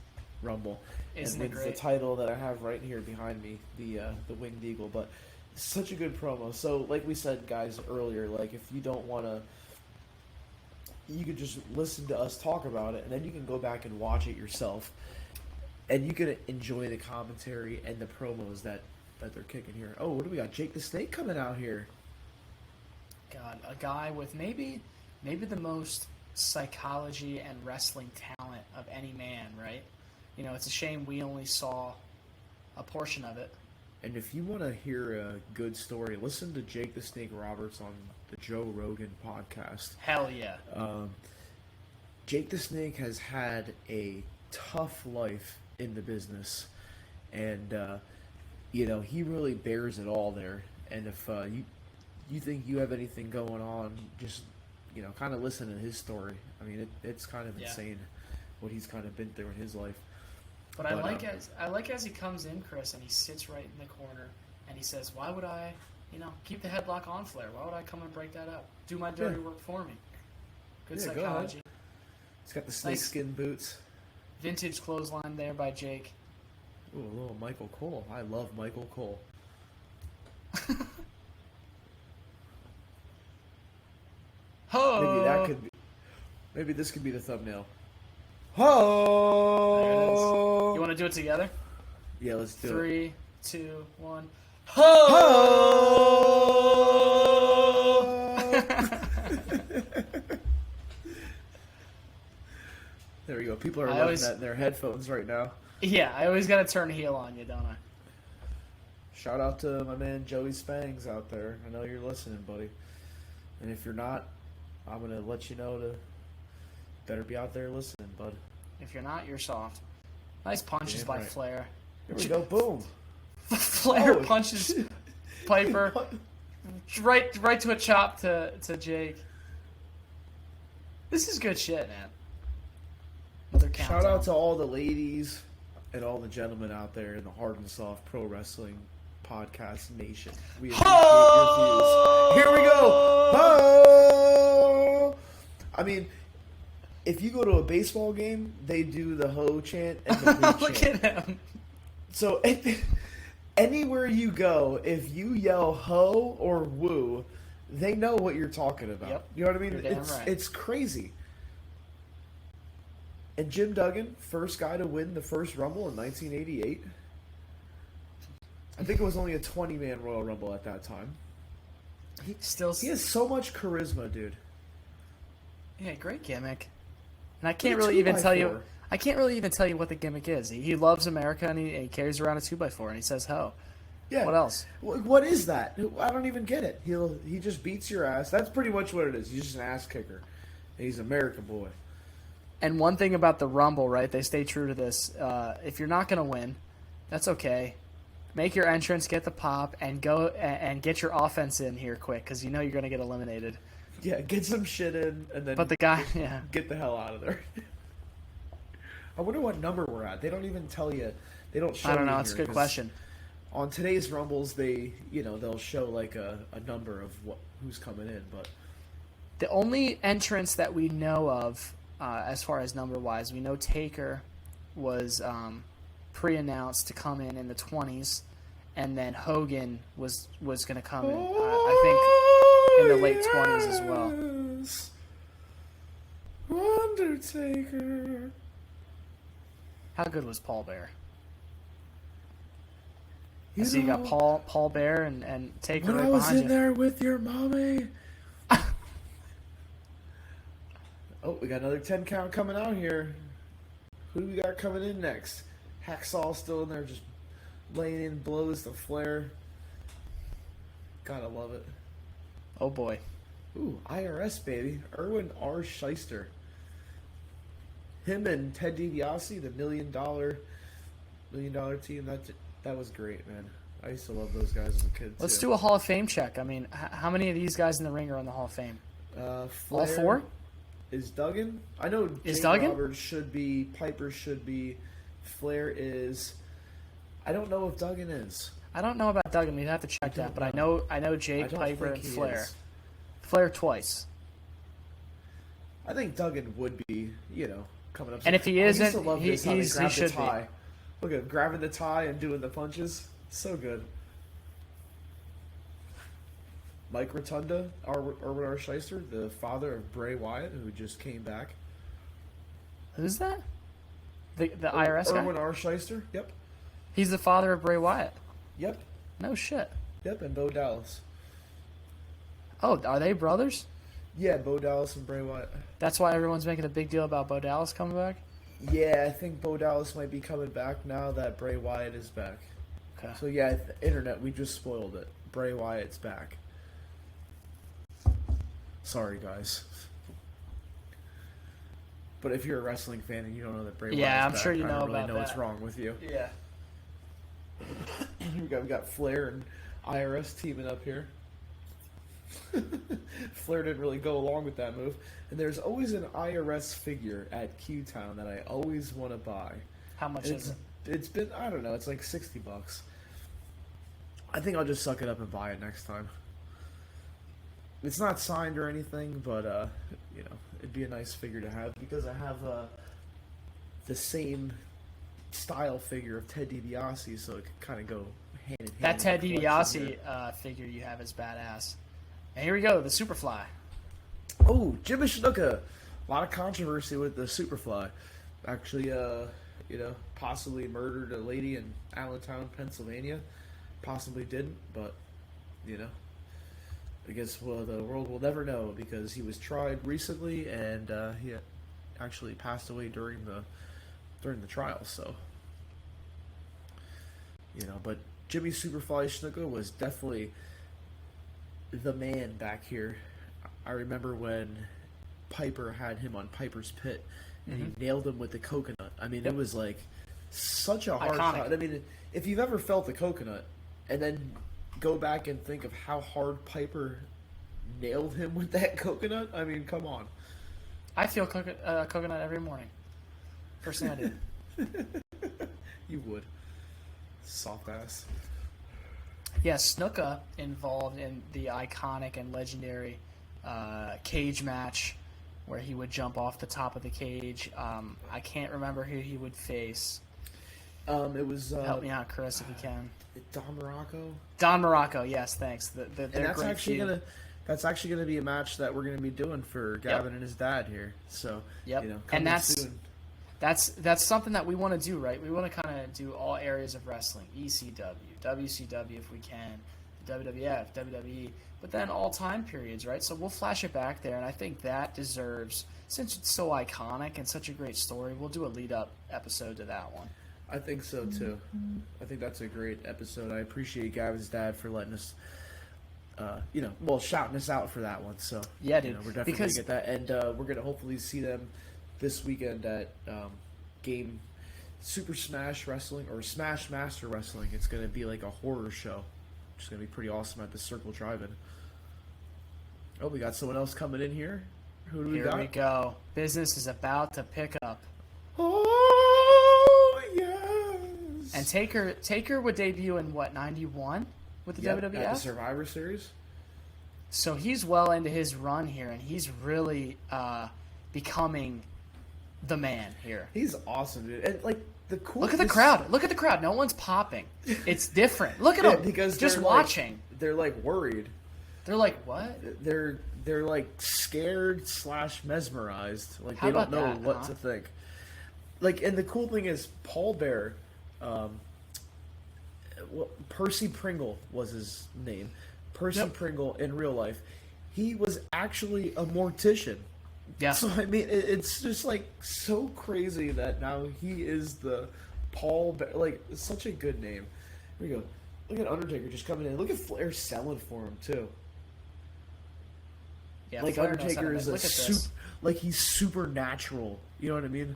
Rumble. Isn't and it wins the great? title that I have right here behind me, the Winged Eagle. But such a good promo. So, like we said, guys, earlier, like if you don't want to, you could just listen to us talk about it, and then you can go back and watch it yourself, and you can enjoy the commentary and the promos that they're kicking here. Oh, what do we got? Jake the Snake coming out here. God, a guy with maybe the most psychology and wrestling talent of any man, right? You know, it's a shame we only saw a portion of it. And if you want to hear a good story, listen to Jake the Snake Roberts on the Joe Rogan podcast. Hell yeah. Jake the Snake has had a tough life in the business, and you know, he really bears it all there. And if you think you have anything going on, just, you know, kind of listen to his story. I mean, it's kind of insane what he's kind of been through in his life. But I like as he comes in, Chris, and he sits right in the corner, and he says, "Why would I, you know, keep the headlock on Flair? Why would I come and break that up? Do my dirty work for me." Good Yeah, go psychology. He's got the snakeskin boots. Vintage clothesline there by Jake. Ooh, a little Michael Cole. I love Michael Cole. Ho! Maybe this could be the thumbnail. There it is. Ho! You want to do it together? Yeah, let's do it. 3, 2, 1. Ho! There we go. People are loving that in their headphones right now. Yeah, I always got to turn heel on you, don't I? Shout out to my man Joey Spangs out there. I know you're listening, buddy. And if you're not, I'm going to let you know to better be out there listening, bud. If you're not, you're soft. Nice punches by Flair. Here we go. Boom. Flair Oh, punches Piper right to a chop to Jake. This is good shit, man. Another countdown. Shout out to all the ladies and all the gentlemen out there in the Hard and Soft Pro Wrestling Podcast Nation. We appreciate your views. Here we go. Ho! I mean, if you go to a baseball game, they do the ho chant and the boo Look chant. at him. So anywhere you go, if you yell ho or woo, they know what you're talking about. Yep. You know what I mean? You're damn right. It's crazy. And Jim Duggan, first guy to win the first Rumble in 1988. I think it was only a 20-man Royal Rumble at that time. He has so much charisma, dude. Yeah, great gimmick. And I can't Like a really even 2x4. tell you. I can't really even tell you what the gimmick is. He loves America and he carries around a 2x4 and he says ho. Yeah. What else? What is that? I don't even get it. He just beats your ass. That's pretty much what it is. He's just an ass kicker. And he's an American boy. And one thing about the Rumble, right? They stay true to this. If you're not going to win, that's okay. Make your entrance, get the pop, and go and get your offense in here quick because you know you're going to get eliminated. Yeah, get some shit in, and then But the guy, get the hell out of there. I wonder what number we're at. They don't even tell you. They don't show. I don't know. you It's a here, good 'cause question. On today's Rumbles, they'll show like a number of who's coming in, but The only entrance that we know of as far as number-wise. We know Taker was pre-announced to come in the 20s, and then Hogan was going to come in, I think, in the late 20s as well. Undertaker. How good was Paul Bear? I see you got Paul Bear and Taker right behind you. When I was in there with your mommy. Oh, we got another 10 count coming out here. Who do we got coming in next? Hacksaw still in there, just laying in blows to Flair. Gotta love it. Oh boy. Ooh, IRS baby. Erwin R. Shyster. Him and Ted DiBiase, the $1 million team. That was great, man. I used to love those guys as a kid too. Let's do a Hall of Fame check. I mean, how many of these guys in the ring are on the Hall of Fame? Flair, all four? Is Duggan? I know Jake Duggan? Roberts should be. Piper should be. Flair is. I don't know if Duggan is. I don't know about Duggan. We'd have to check that. But I know Jake, Piper, and Flair. Is. Flair twice. I think Duggan would be, coming up. And if he isn't, he should be. Look at him grabbing the tie and doing the punches. So good. Mike Rotunda, Erwin R. Shyster, the father of Bray Wyatt, who just came back. Who's that? The IRS guy? Erwin R. Shyster, yep. He's the father of Bray Wyatt? Yep. No shit. Yep, and Bo Dallas. Oh, are they brothers? Yeah, Bo Dallas and Bray Wyatt. That's why everyone's making a big deal about Bo Dallas coming back? Yeah, I think Bo Dallas might be coming back now that Bray Wyatt is back. Okay. So yeah, the internet, we just spoiled it. Bray Wyatt's back. Sorry, guys. But if you're a wrestling fan and you don't know that Bray Wyatt's back, I'm sure you know I don't really about know that. what's wrong with you. Yeah. we got Flair and IRS teaming up here. Flair didn't really go along with that move. And there's always an IRS figure at Q-Town that I always want to buy. How much is it? It's been, I don't know, it's like $60. I think I'll just suck it up and buy it next time. It's not signed or anything, but, it'd be a nice figure to have because I have the same style figure of Ted DiBiase, so it could kind of go hand in hand. That Ted DiBiase figure you have is badass. And here we go, the Superfly. Oh, Jimmy Snuka. A lot of controversy with the Superfly. Actually, possibly murdered a lady in Allentown, Pennsylvania. Possibly didn't, but, I guess the world will never know because he was tried recently and he actually passed away during the trial. So, but Jimmy Superfly Snuka was definitely the man back here. I remember when Piper had him on Piper's Pit and he nailed him with the coconut. I mean, It was like such a hard shot. I mean, if you've ever felt the coconut and then go back and think of how hard Piper nailed him with that coconut, I mean, come on. I feel coconut every morning. First thing I do. You would. Soft ass. Yeah, Snuka involved in the iconic and legendary cage match where he would jump off the top of the cage. I can't remember who he would face. It was... Help me out, Chris, if you can. Don Morocco? Don Morocco, yes, thanks. That's actually going to be a match that we're going to be doing for Gavin and his dad here. So, and soon. That's something that we want to do, right? We want to kind of do all areas of wrestling: ECW, WCW if we can, WWF, WWE, but then all time periods, right? So we'll flash it back there, and I think that deserves, since it's so iconic and such a great story, we'll do a lead-up episode to that one. I think so too. I think that's a great episode. I appreciate Gavin's dad for letting us, shouting us out for that one. So yeah, dude, we're definitely gonna get that, and we're gonna hopefully see them this weekend at Game Super Smash Wrestling or Smash Master Wrestling. It's gonna be like a horror show, which is gonna be pretty awesome at the Circle Drive-In. Oh, we got someone else coming in here. Who do we got? Here we go. Business is about to pick up. Oh yes. And Taker would debut in what, 91 with the WWF? At the Survivor Series. So he's well into his run here, and he's really becoming the man here. He's awesome, dude. And like the cool. Look at the crowd. Look at the crowd. No one's popping. It's different. Look at them. Because just they're watching. Like, they're like worried. They're like, what? They're like scared / mesmerized. Like How they don't about know that, what huh? to think. Like, and the cool thing is Paul Bear, Percy Pringle was his name. Percy Pringle in real life, he was actually a mortician. Yeah. So I mean, it's just like so crazy that now he is the Paul Bear. Like, it's such a good name. Here we go. Look at Undertaker just coming in. Look at Flair selling for him too. Yeah, Like Flair knows how to Undertaker make- is look at this. like he's supernatural. You know what I mean?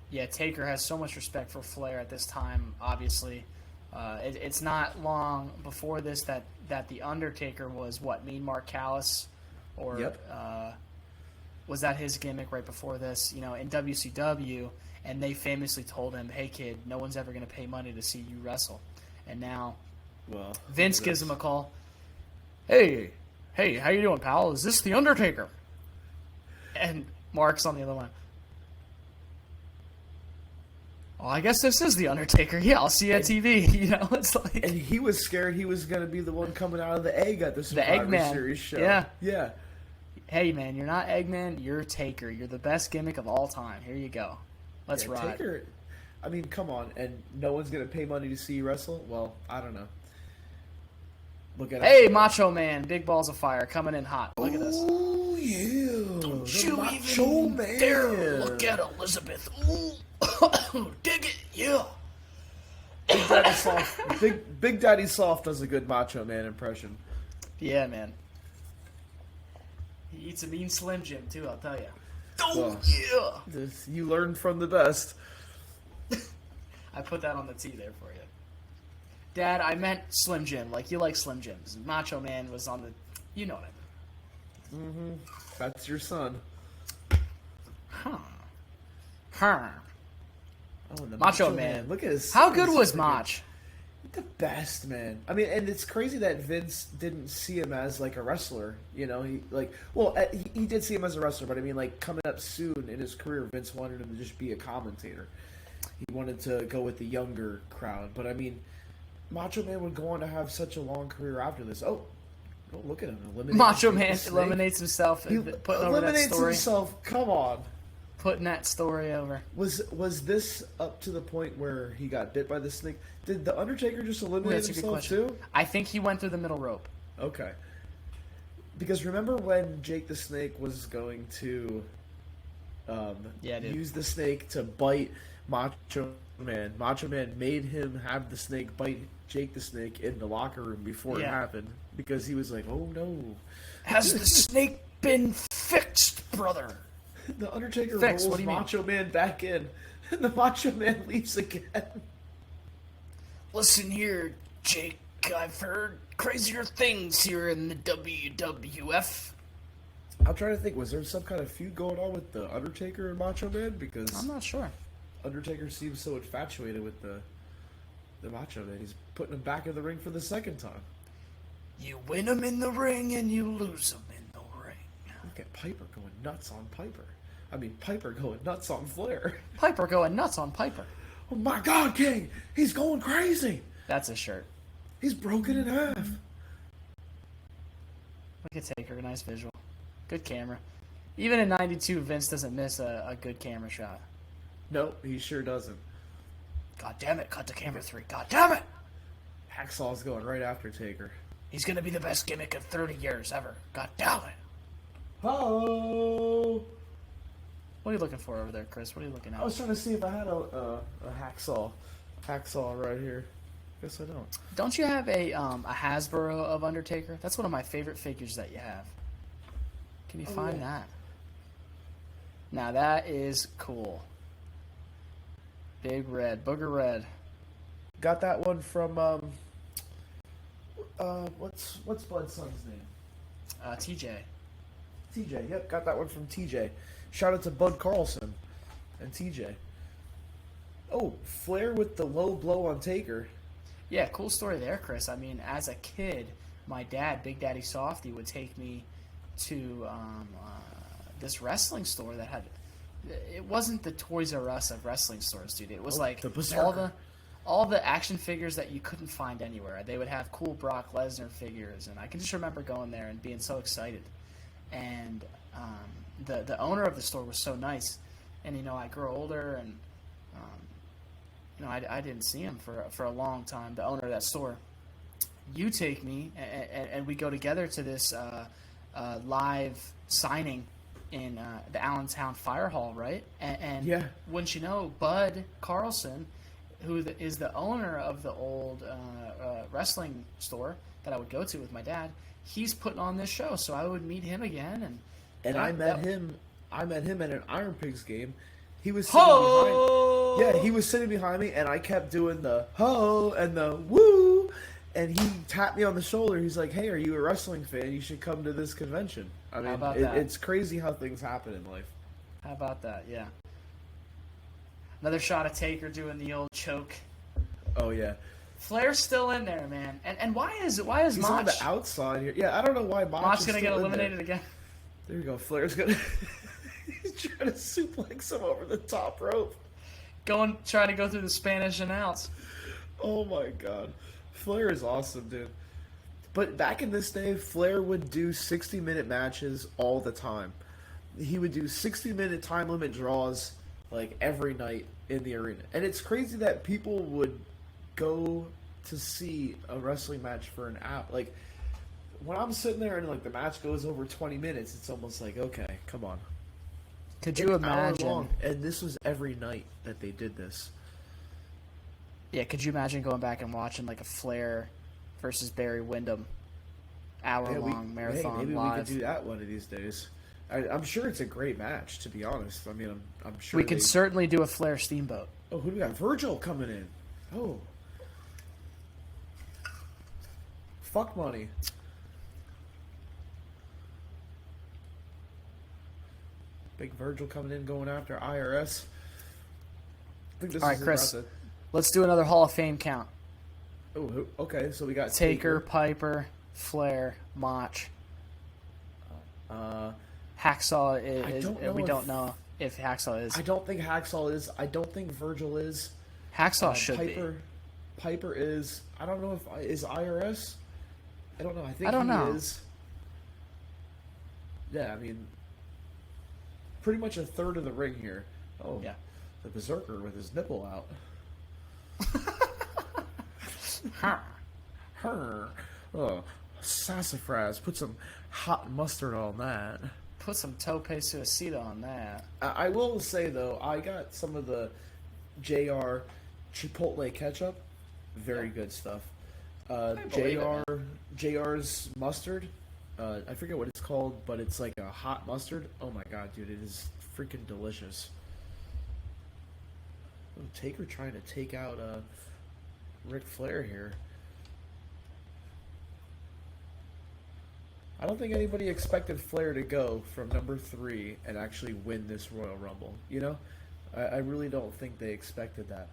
Yeah, Taker has so much respect for Flair at this time. Obviously, it's not long before this that the Undertaker was what, Mean Mark Callis, or was that his gimmick right before this? You know, in WCW, and they famously told him, "Hey kid, no one's ever going to pay money to see you wrestle." And now, Well, Vince gives him a call. Hey, how you doing, pal? Is this the Undertaker? And Mark's on the other line. Well, I guess this is the Undertaker. Yeah, I'll see you at TV. You know, it's like and he was scared he was going to be the one coming out of the egg at the Survivor Eggman. Series show. Yeah. Hey, man, you're not Eggman. You're Taker. You're the best gimmick of all time. Here you go. Let's Yeah, ride. Taker, I mean, come on, and no one's going to pay money to see you wrestle? Well, I don't know. Look at Hey, Macho Man, big balls of fire, coming in hot. Look at this. Oh, yeah. Don't The you Macho even Man. dare look at Elizabeth. Ooh. Dig it, yeah. Big Daddy Soft does a good Macho Man impression. Yeah, man. He eats a mean Slim Jim, too, I'll tell you. Well, Yeah. You learn from the best. I put that on the tee there for you. Dad, I meant Slim Jim. Like, you like Slim Jims. Macho Man was on the... You know what I mean. That's your son. Huh. Oh, the Macho Man. Look at his. How good was freaking- Mach? The best, man. I mean, and it's crazy that Vince didn't see him as like a wrestler. You know, he did see him as a wrestler, but I mean, like coming up soon in his career, Vince wanted him to just be a commentator. He wanted to go with the younger crowd, but I mean, Macho Man would go on to have such a long career after this. Oh, look at him! Eliminating Macho the Man snake. eliminates himself, He putting over that eliminates story. himself. Come on. Putting that story over. Was this up to the point where he got bit by the snake? Did the Undertaker just Ooh, eliminate that's a good himself question. too? I think he went through the middle rope. Okay. Because remember when Jake the Snake was going to dude. use the snake to bite Macho Man? Macho Man made him have the snake bite Jake the Snake in the locker room before it Yeah. happened because he was like, "Oh no." Has the snake been fixed, brother? The Undertaker Fix, what rolls do you mean? Macho Man back in, and the Macho Man leaves again. Listen here, Jake. I've heard crazier things here in the WWF. I'm trying to think, was there some kind of feud going on with the Undertaker and Macho Man? Because I'm not sure. Undertaker seems so infatuated with the Macho Man. He's putting him back in the ring for the second time. You win him in the ring and you lose him in the ring. Look at Piper going nuts on Piper. I mean, Piper going nuts on Flair. Piper going nuts on Piper. Oh my God, King! He's going crazy! That's a shirt. He's broken in half. Look at Taker, nice visual. Good camera. Even in 92, Vince doesn't miss a good camera shot. No, he sure doesn't. God damn it, cut to camera 3. God damn it! Hacksaw's going right after Taker. He's gonna be the best gimmick of 30 years ever. God damn it. Oh! What are you looking for over there, Chris? What are you looking I at? was trying to see if I had a hacksaw. Hacksaw right here. Guess I don't. Don't you have a Hasbro of Undertaker? That's one of my favorite figures that you have. Can you find yeah. that? Now that is cool. Big red, booger red. Got that one from what's Bud's son's name? TJ. TJ. Yep, got that one from TJ. Shout out to Bud Carlson and TJ. Oh, Flair with the low blow on Taker. Yeah, cool story there, Chris. I mean, as a kid, my dad, Big Daddy Softy, would take me to this wrestling store that had. It wasn't the Toys R Us of wrestling stores, dude. It was like all the action figures that you couldn't find anywhere. They would have cool Brock Lesnar figures, and I can just remember going there and being so excited. And the owner of the store was so nice, and I grew older, and I didn't see him for a long time. The owner of that store. You take me, and we go together to this live signing in the Allentown Fire Hall, right? And Yeah. Wouldn't you know, Bud Carlson, who is the owner of the old wrestling store that I would go to with my dad, he's putting on this show, so I would meet him again. And I met him at an Iron Pigs game. He was sitting behind. Yeah, he was sitting behind me, and I kept doing the ho and the woo. And he tapped me on the shoulder. He's like, "Hey, are you a wrestling fan? You should come to this convention." I mean, How about that? It's crazy how things happen in life. How about that? Yeah. Another shot of Taker doing the old choke. Oh yeah, Flair's still in there, man. And why is he's Mach? on the outside here. Yeah, I don't know why Mach's gonna get eliminated there. again. There you go. Flair's gonna. He's trying to suplex him over the top rope. Trying to go through the Spanish announce. Oh my god. Flair is awesome, dude. But back in this day, Flair would do 60-minute matches all the time. He would do 60-minute time limit draws like every night in the arena. And it's crazy that people would go to see a wrestling match for an hour. Like, when I'm sitting there and like the match goes over 20 minutes, it's almost like, okay, come on. Could you imagine? Hour long, and this was every night that they did this. Yeah, could you imagine going back and watching like a Flair versus Barry Windham hour-long marathon maybe live? we could do that one of these days. I'm sure it's a great match, to be honest. I mean, I'm sure We could certainly do a Flair Steamboat. Oh, who do we got? Virgil coming in. Oh. Fuck money. Big Virgil coming in, going after IRS. I think this All right, is Chris. about Let's do another Hall of Fame count. Oh, okay. So we got Taker, Piper, Flair, Mach. Hacksaw is. We don't know if Hacksaw is. I don't think Hacksaw is. I don't think Virgil is. Hacksaw should Piper, be. Piper is. I don't know if is IRS. I don't know. I think I don't he know. is. Yeah, I mean, pretty much a third of the ring here. Oh, Yeah. The Berserker with his nipple out. Her. Oh, sassafras. Put some hot mustard on that. Put some tope suicida on that. I will say, though, I got some of the JR Chipotle ketchup. Very good stuff. JR's mustard. I forget what it's called, but it's like a hot mustard. Oh my god, dude, it is freaking delicious. Oh, Taker trying to take out Ric Flair here. I don't think anybody expected Flair to go from number 3 and actually win this Royal Rumble. You know, I really don't think they expected that.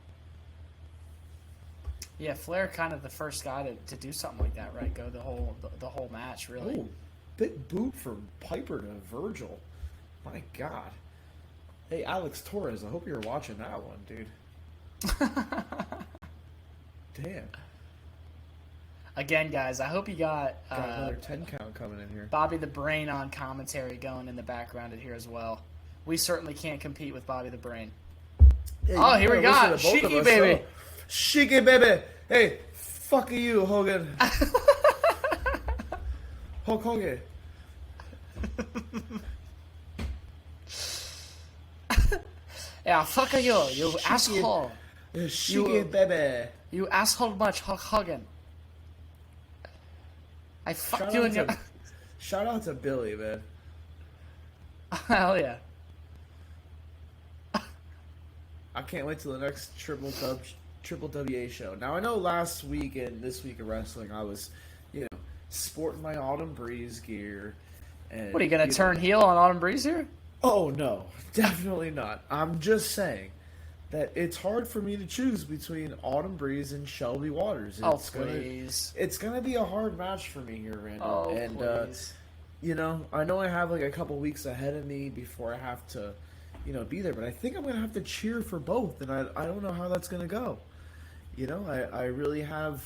Yeah, Flair kind of the first guy to do something like that, right? Go the whole match, really. Oh, big boot from Piper to Virgil. My God. Hey, Alex Torres, I hope you're watching that one, dude. Damn. Again, guys, I hope you got Another 10 count coming in here. Bobby the Brain on commentary going in the background here as well. We certainly can't compete with Bobby the Brain. Hey, Oh, here we got Sheiky, baby. Sheiky, baby. Hey, fuck you, Hogan. Hulk Hogan. Yeah, fuck you asshole. Sheiky, baby. You asshole much, Hulk Hogan. I fuck you in your... Shout out to Billy, man. Hell yeah. I can't wait till the next Triple WA show. Now, I know last week and this week of wrestling, I was, sporting my Autumn Breeze gear. And, What, are you going to turn heel on Autumn Breeze here? Oh, no. Definitely not. I'm just saying that it's hard for me to choose between Autumn Breeze and Shelby Waters. Please. It's gonna be a hard match for me here, Randall. Oh, and please. I know I have like a couple weeks ahead of me before I have to, be there. But I think I'm gonna have to cheer for both, and I don't know how that's gonna go. I really have.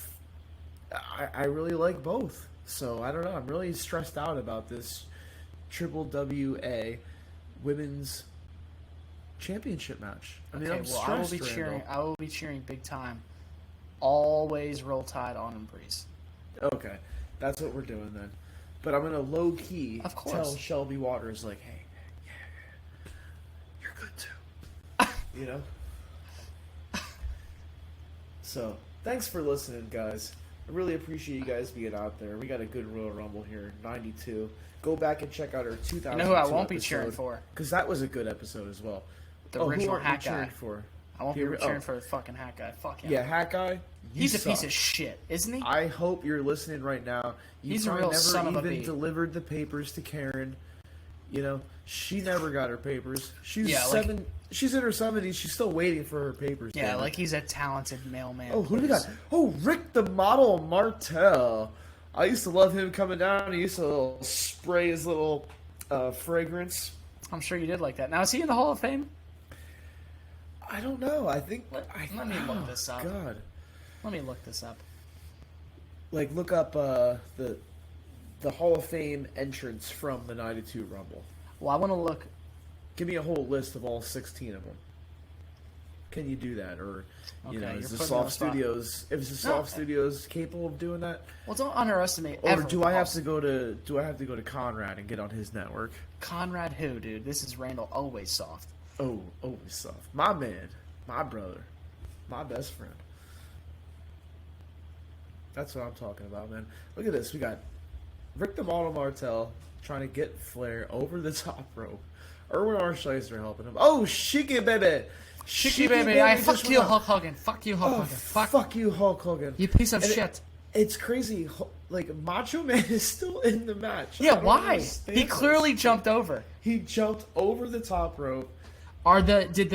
I really like both. So, I don't know. I'm really stressed out about this Triple WA Women's Championship match. I'm stressed, I will be cheering. Randall. I will be cheering big time. Always Roll Tide, Autumn Breeze. Okay, that's what we're doing then. But I'm going to low-key Of course. tell Shelby Waters, like, hey, yeah, you're good too. So, thanks for listening, guys. I really appreciate you guys being out there. We got a good Royal Rumble here, 92. Go back and check out our 2002 You know who I won't be cheering for? Because that was a good episode as well. The original who Hat cheering Guy. for? I won't be cheering for the fucking Hat Guy. Fuck him. Yeah, Hat Guy. He's a piece of shit, isn't he? I hope you're listening right now. He's a probably real never son of a even bee. delivered the papers to Karen. She never got her papers. She's She's in her 70s. She's still waiting for her papers. Yeah, like he's a talented mailman. Oh, who do we got? Oh, Rick the Model Martel. I used to love him coming down. He used to spray his little fragrance. I'm sure you did like that. Now, is he in the Hall of Fame? I don't know. I think. Let me look this up. God. Let me look this up. Like, look up the Hall of Fame entrance from the 92 Rumble. Well, I want to look. Give me a whole list of all 16 of them. Can you do that, or is the Soft Studios? If the Soft Studios capable of doing that? Well, don't underestimate. Or do I have to go to? Do I have to go to Conrad and get on his network? Conrad who, dude? This is Randall. Always Soft. Oh, always Soft. My man, my brother, my best friend. That's what I'm talking about, man. Look at this. We got Rick the Model Martel trying to get Flair over the top rope. Erwin Arsheister helping him. Oh, Shiki baby. Shiki baby. I fuck you, Hulk Hogan. Fuck you, Hulk Hogan. Fuck you, Hulk Hogan. You piece of shit. It's crazy. Like, Macho Man is still in the match. Yeah, why? He clearly jumped over. He jumped over the top rope. Did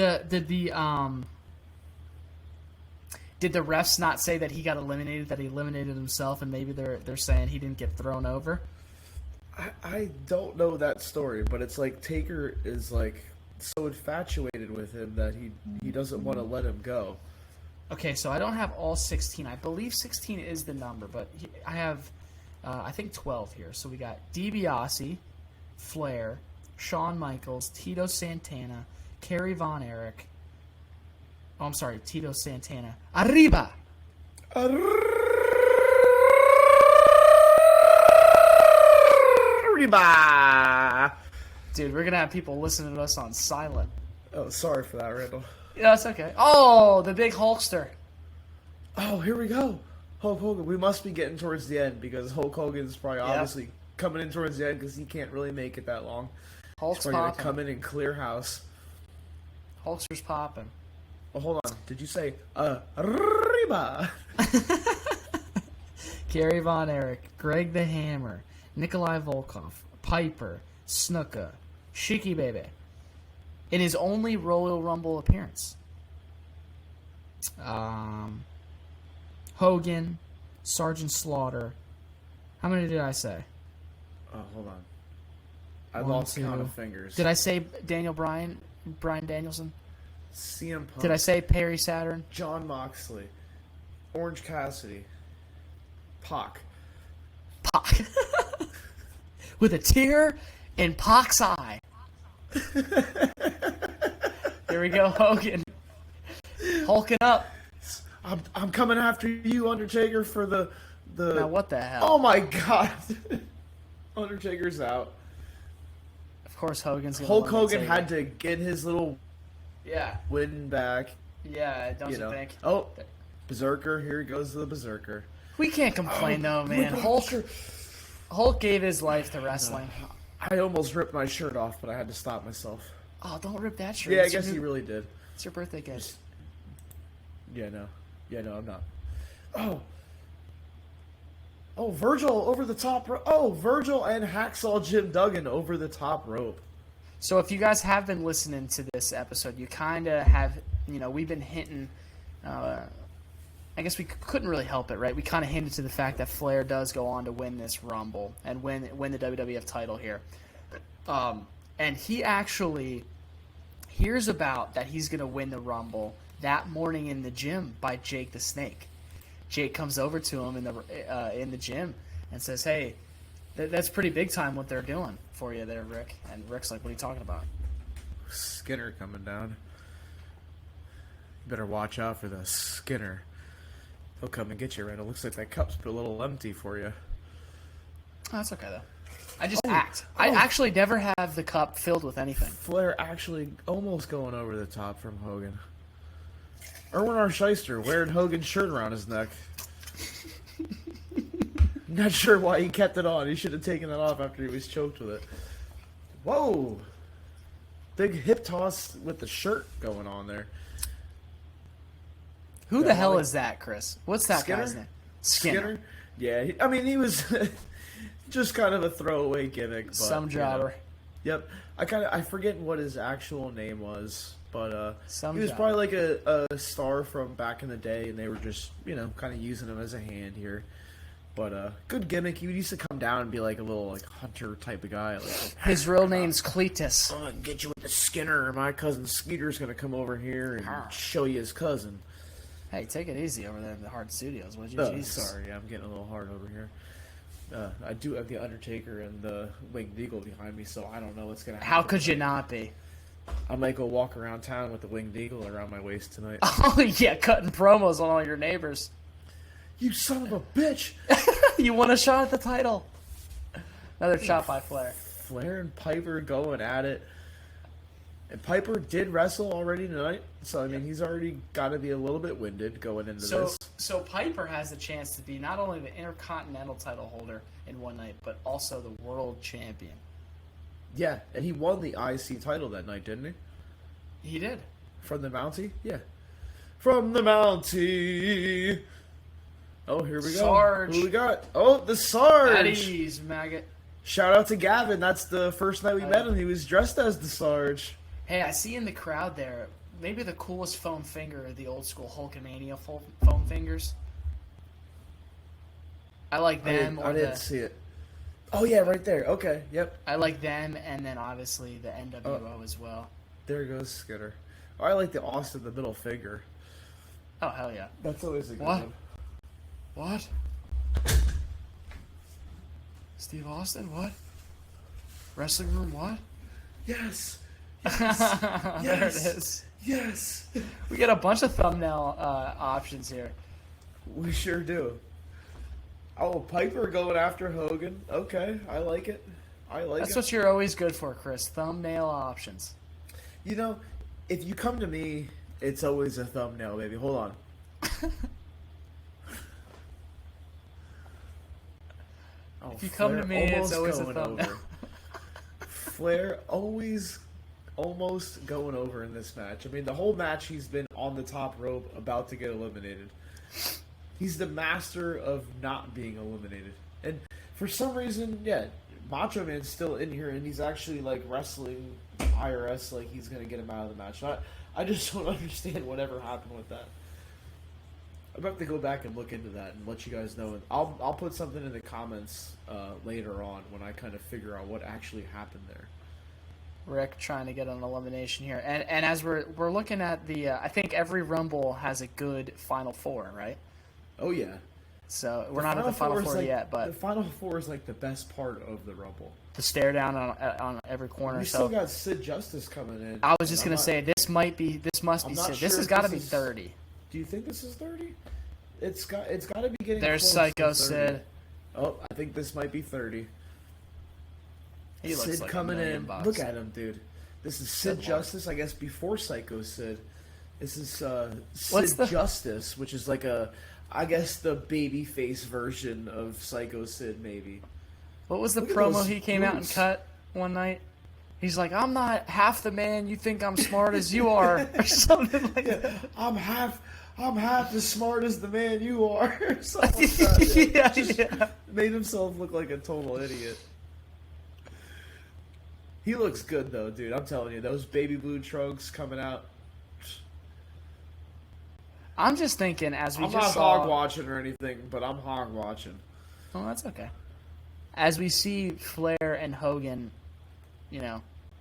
the refs not say that he got eliminated, that he eliminated himself, and maybe they're saying he didn't get thrown over? I don't know that story, but it's like Taker is like so infatuated with him that he doesn't want to let him go. Okay, so I don't have all 16. I believe 16 is the number, but I have, I think 12 here. So we got DiBiase, Flair, Shawn Michaels, Tito Santana, Kerry Von Erich. Oh, I'm sorry, Tito Santana. Arriba! Dude, we're gonna have people listening to us on silent. Oh, sorry for that, Randall. Yeah, that's okay. Oh, the big Hulkster. Oh, here we go. Hulk Hogan. We must be getting towards the end because Hulk Hogan's probably obviously coming in towards the end because he can't really make it that long. Hulk's He's probably popping. gonna come in and clear house. Hulkster's popping. Oh, hold on. Did you say Arriba? Kerry Von Erich, Greg the Hammer, Nikolai Volkoff, Piper, Snuka, Shiki Baby. In his only Royal Rumble appearance. Hogan, Sergeant Slaughter. How many did I say? Oh, hold on. I One, lost two. count of fingers. Did I say Daniel Bryan Danielson? CM Punk. Did I say Perry Saturn? John Moxley. Orange Cassidy. Pac. Pac. With a tear in Pac's eye. Here we go, Hogan. Hulking up. I'm coming after you, Undertaker, for the. Now what the hell? Oh my God. Undertaker's out. Of course, Hogan's gonna Hulk Hogan eliminate had Taker. to get his little win back. Yeah, don't you think? Oh, Berserker. Here he goes to the Berserker. We can't complain though, man. Hulk gave his life to wrestling. I almost ripped my shirt off, but I had to stop myself. Oh, don't rip that shirt. Yeah, I guess he really did. It's your birthday gift. Yeah, no, I'm not. Oh, Virgil over the top rope. Oh, Virgil and Hacksaw Jim Duggan over the top rope. So if you guys have been listening to this episode, you kind of have we've been hinting. I guess we couldn't really help it, right? We kind of hinted to the fact that Flair does go on to win this Rumble and win the WWF title here. And he actually hears about that he's going to win the Rumble that morning in the gym by Jake the Snake. Jake comes over to him in the gym and says, "Hey, that's pretty big time what they're doing for you there, Rick." And Rick's like, "What are you talking about?" Skinner coming down. You better watch out for the Skinner. He'll come and get you, right? It looks like that cup's a little empty for you. Oh, that's okay, though. I just act. I actually never have the cup filled with anything. Flair actually almost going over the top from Hogan. Erwin R. Shyster wearing Hogan's shirt around his neck. Not sure why he kept it on. He should have taken it off after he was choked with it. Whoa! Big hip toss with the shirt going on there. Who the hell is that, Chris? What's that Skinner? guy's name? Skinner. Yeah, he was just kind of a throwaway gimmick. But, Some jobber. Yep. I forget what his actual name was, but he was jobber. probably like a star from back in the day, and they were just kind of using him as a hand here. But good gimmick. He used to come down and be like a little hunter type of guy. His real name's Cletus. I can get you with the Skinner. My cousin Skeeter's gonna come over here and show you his cousin. Hey, take it easy over there in the Hard Studios, would you? Oh, Jesus. sorry, I'm getting a little hard over here. I do have the Undertaker and the Winged Eagle behind me, so I don't know what's gonna happen. How could you not be? I might go walk around town with the Winged Eagle around my waist tonight. Oh, yeah, cutting promos on all your neighbors. You son of a bitch! You want a shot at the title. Another shot by Flair. Flair and Piper going at it. And Piper did wrestle already tonight, so I mean he's already got to be a little bit winded going into this. So Piper has the chance to be not only the Intercontinental title holder in one night, but also the world champion. Yeah, and he won the IC title that night, didn't he? He did. From the Mountie? Yeah. From the Mountie. Oh, here we go. Sarge. Who we got? Oh, the Sarge. At ease, maggot. Shout out to Gavin. That's the first night we met him. He was dressed as the Sarge. Hey, I see in the crowd there, maybe the coolest foam finger are the old school Hulkamania foam fingers. I like them. I didn't see it. Oh, yeah, right there. Okay, yep. I like them, and then obviously the NWO as well. There goes Skinner. Oh, I like the Austin, the middle finger. Oh, hell yeah. That's always a good What? one. What? Steve Austin, what? Wrestling room, what? Yes. There it is. Yes. We got a bunch of thumbnail options here. We sure do. Oh, Piper going after Hogan. Okay, I like it. That's what you're always good for, Chris. Thumbnail options. You know, if you come to me, it's always a thumbnail, baby. Hold on. Oh, If you come to me, it's always a thumbnail. Flair always almost going over in this match. I mean, the whole match he's been on the top rope about to get eliminated. He's the master of not being eliminated. And for some reason, yeah, Macho Man's still in here, and he's actually, wrestling IRS like he's going to get him out of the match. I just don't understand whatever happened with that. I'm about to go back and look into that and let you guys know. And I'll put something in the comments later on when I kind of figure out what actually happened there. Rick trying to get an elimination here, and as we're looking at the, I think every Rumble has a good Final Four, right? Oh yeah. So we're not at the Final Four yet, but the Final Four is the best part of the Rumble. The stare down on every corner. We still got Sid Justice coming in. I was just gonna say this must be Sid. This has got to be 30. Do you think this is 30? It's got to be getting. There's close Psycho to 30. Sid. Oh, I think this might be 30. He looks Sid like coming in. $1,000,000. Look at him, dude. This is Sid Justice, I guess, before Psycho Sid. This is Sid Justice, which is I guess the babyface version of Psycho Sid, maybe. What was the promo he came out and cut one night? He's like, "I'm not half the man you think I'm smart as you are," or something like that. I'm half as smart as the man you are. Or something like that. Yeah. Made himself look like a total idiot. He looks good though, dude. I'm telling you, those baby blue trunks coming out. I'm just thinking as we I'm just not saw. hog watching or anything, but I'm hog watching. Oh, that's okay. As we see Flair and Hogan,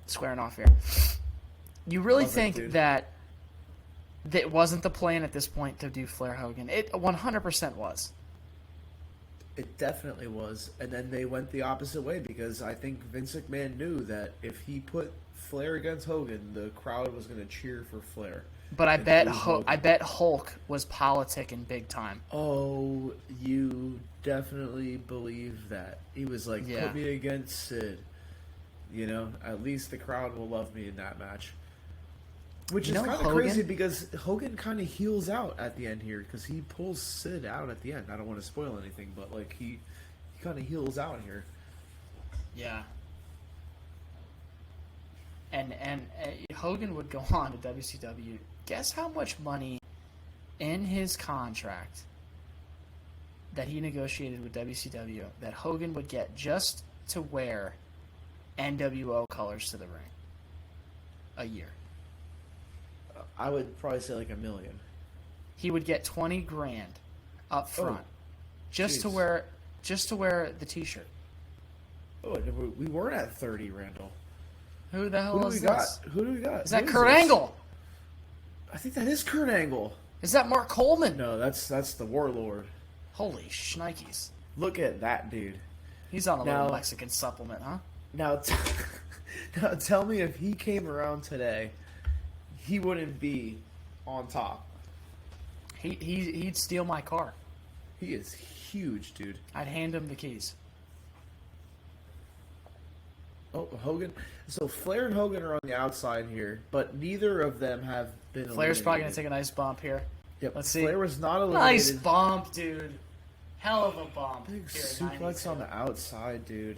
squaring off here, you really Love it, think dude. that wasn't the plan at this point to do Flair Hogan? It 100% was. It definitely was, and then they went the opposite way because I think Vince McMahon knew that if he put Flair against Hogan, the crowd was going to cheer for Flair. But I And bet boo Hogan. I bet Hulk was politicking big time. Oh, you definitely believe that. He was like, Yeah. put me against Sid. At least the crowd will love me in that match. Which is kind of Hogan? crazy because Hogan kind of heals out at the end here because he pulls Sid out at the end. I don't want to spoil anything, but like he kind of heals out here. Yeah. And Hogan would go on to WCW. Guess how much money in his contract that he negotiated with WCW that Hogan would get just to wear NWO colors to the ring a year. I would probably say like $1 million. He would get $20,000 up front just to jeez. wear the T-shirt. Oh, we weren't at 30, Randall. Who the hell Who do is we this? got? Who do we got? Is that Who Kurt this? Angle? I think that is Kurt Angle. Is that Mark Coleman? No, that's the Warlord. Holy shnikes. Look at that dude. He's on a Now- little Mexican supplement, huh? Now, now tell me if he came around today, he wouldn't be on top. He'd steal my car. He is huge, dude. I'd hand him the keys. Oh, Hogan. So Flair and Hogan are on the outside here, but neither of them have been. Flair's probably going eliminated. to take a nice bump here. Yep. Let's see. Flair was not eliminated. Nice bump, dude. Hell of a bump. Big Here, suplex 92. on the outside, dude.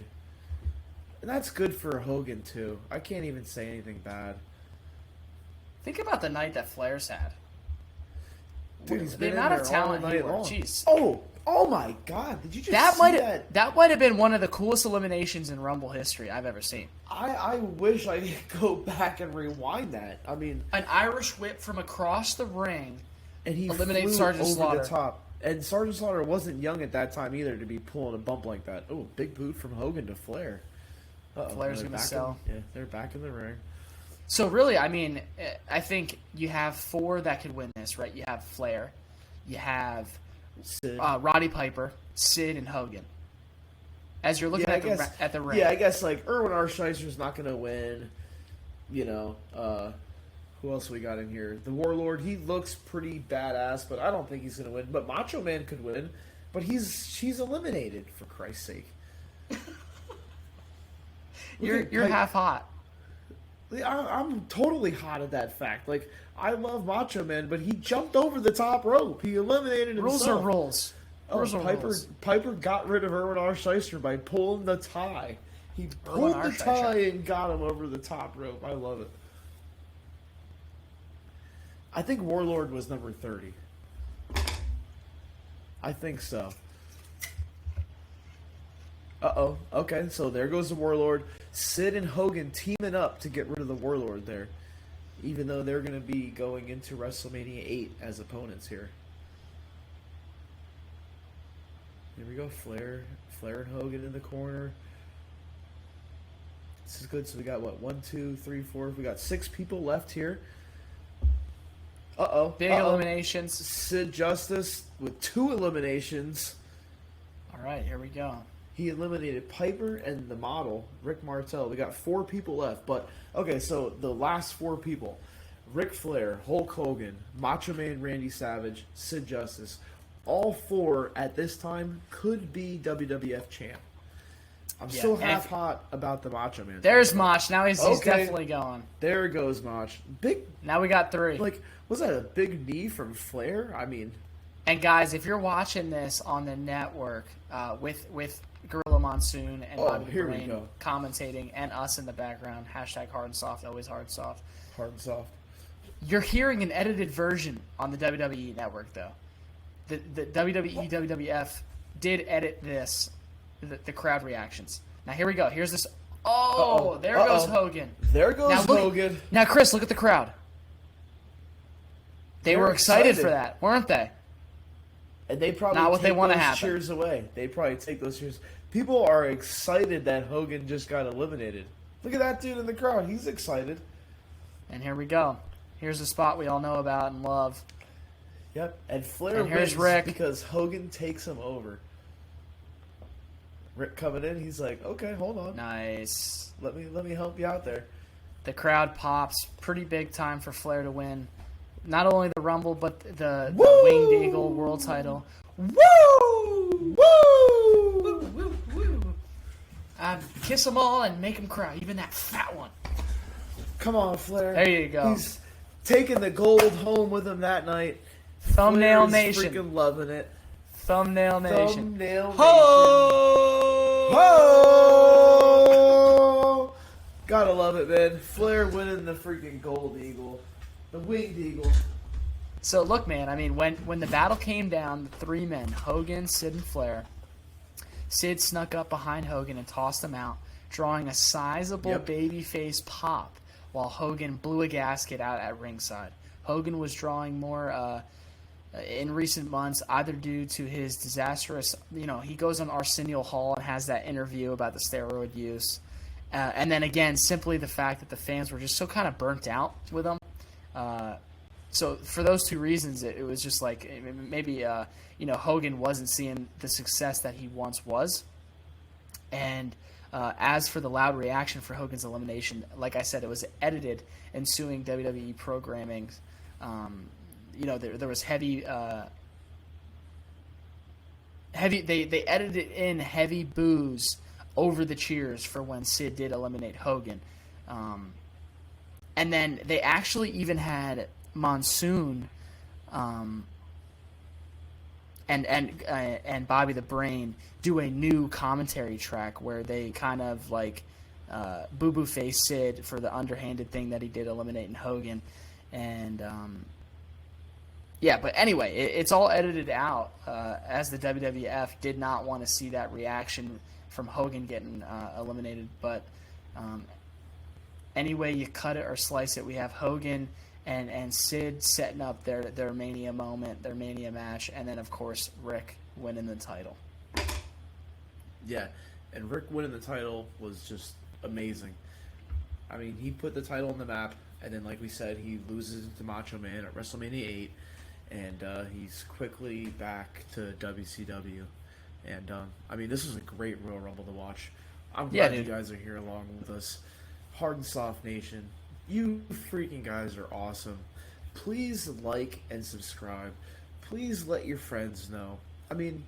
And that's good for Hogan too. I can't even say anything bad. Think about the night that Flair's had. Dude, he's The been in amount of there all talent he night worked. long. Jeez. Oh my God! Did you just That see might that? have been one of the coolest eliminations in Rumble history I've ever seen. I wish I could go back and rewind that. I mean, An Irish whip from across the ring. and he Eliminate flew Sergeant over Slaughter. the top. And Sergeant Slaughter wasn't young at that time either to be pulling a bump like that. Oh, big boot from Hogan to Flair. Uh-oh, Flair's they're gonna back sell. They're back in the ring. So really, I mean, I think you have four that could win this, right? You have Flair, you have Sid. Roddy Piper, Sid, and Hogan. As you're looking Yeah, I at the guess- at the ring, Yeah, I guess like Erwin R. Schweitzer not going to win. Who else we got in here? The Warlord. He looks pretty badass, but I don't think he's going to win. But Macho Man could win, but she's eliminated for Christ's sake. you're half hot. I'm totally hot at that fact. Like I love Macho Man, but he jumped over the top rope. He eliminated himself. Rules are rules. Rules are rules. Piper got rid of Erwin R. Schweitzer by pulling the tie. He Erwin pulled R. the Schweitzer. tie and got him over the top rope. I love it. I think Warlord was number 30. I think so. Uh-oh. Okay, so there goes the Warlord. Sid and Hogan teaming up to get rid of the Warlord there. Even though they're going to be going into WrestleMania 8 as opponents here. Here we go, Flair and Hogan in the corner. This is good. So we got what? 1, 2, 3, 4. We got 6 people left here. Uh-oh. Big eliminations. Sid Justice with 2 eliminations. All right, here we go. He eliminated Piper and the model, Rick Martel. We got 4 people left. But, okay, so the last 4 people. Ric Flair, Hulk Hogan, Macho Man Randy Savage, Sid Justice. All 4 at this time could be WWF champ. I'm Yeah, still and half if- hot about the Macho Man. There's Mach. Now he's Okay. definitely going. There goes Mach. Big, Now we got 3. like, was that a big knee from Flair? I mean, And guys, if you're watching this on the network with Gorilla Monsoon and Bobby the here we Brain go. commentating and us in the background, hashtag hard and soft, always hard and soft. hard and soft. You're hearing an edited version on the WWE network, though. The WWE, WWF did edit this, the crowd reactions. Now, here we go. Here's this. Oh, Uh-oh. there goes Uh-oh. Hogan. There goes Now, Hogan. Now, Chris, look at the crowd. They were excited for that, weren't they? And they probably Not what they want to those happen. cheers away. They probably take those cheers. People are excited that Hogan just got eliminated. Look at that dude in the crowd. He's excited. And here we go. Here's a spot we all know about and love. Yep. And Flair here's wins Rick. because Hogan takes him over. Rick coming in, he's like, "Okay, hold on. Nice. Let me help you out there." The crowd pops. Pretty big time for Flair to win. Not only the Rumble, but the Winged Eagle World Title. Woo! Woo! Woo! Kiss them all and make them cry. Even that fat one. Come on, Flair. There you go. He's taking the gold home with him that night. Thumbnail Flair is Nation. freaking loving it. Thumbnail Nation. Thumbnail Nation. Ho! Ho! Gotta love it, man. Flair winning the freaking gold eagle. The winged eagle. So look, man. I mean, when the battle came down, the three men, Hogan, Sid, and Flair. Sid snuck up behind Hogan and tossed him out, drawing a sizable babyface pop, while Hogan blew a gasket out at ringside. Hogan was drawing more in recent months, either due to his disastrous, he goes on Arsenio Hall and has that interview about the steroid use. And then again, simply the fact that the fans were just so kind of burnt out with him. So for those two reasons, it was just like maybe Hogan wasn't seeing the success that he once was. And as for the loud reaction for Hogan's elimination, like I said, it was edited ensuing WWE programming. There was heavy. They edited in heavy boos over the cheers for when Sid did eliminate Hogan. And then they actually even had Monsoon and Bobby the Brain do a new commentary track where they kind of like boo-boo face Sid for the underhanded thing that he did eliminating Hogan. And but anyway, it's all edited out as the WWF did not want to see that reaction from Hogan getting eliminated. But any way you cut it or slice it, we have Hogan and Sid setting up their Mania moment, their Mania match, and then, of course, Rick winning the title. Yeah, and Rick winning the title was just amazing. I mean, he put the title on the map, and then, like we said, he loses to Macho Man at WrestleMania 8, and he's quickly back to WCW. And, I mean, this was a great Royal Rumble to watch. I'm glad you guys are here along with us. Hard and Soft Nation, you freaking guys are awesome. Please like and subscribe. Please let your friends know. I mean,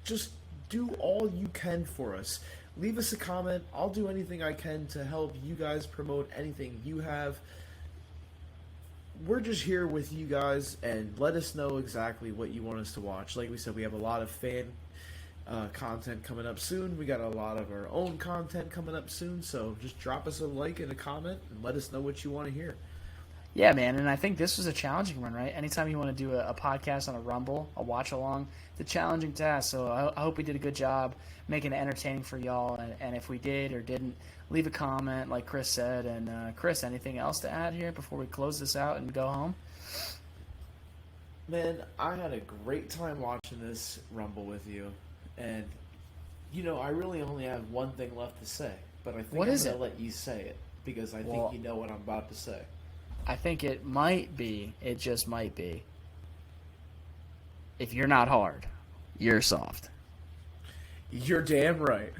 just do all you can for us. Leave us a comment. I'll do anything I can to help you guys promote anything you have. We're just here with you guys, and let us know exactly what you want us to watch. Like we said, we have a lot of fan content coming up soon. We got a lot of our own content coming up soon, so just drop us a like and a comment and let us know what you want to hear. Yeah, man, and I think this was a challenging one, right? Anytime you want to do a podcast on a Rumble, a watch-along, it's a challenging task, so I hope we did a good job making it entertaining for y'all, and if we did or didn't, leave a comment like Chris said. And Chris, anything else to add here before we close this out and go home? Man, I had a great time watching this Rumble with you. And, I really only have one thing left to say. But I think I'm going to let you say it. Because I think you know what I'm about to say. I think it just might be. If you're not hard, you're soft. You're damn right.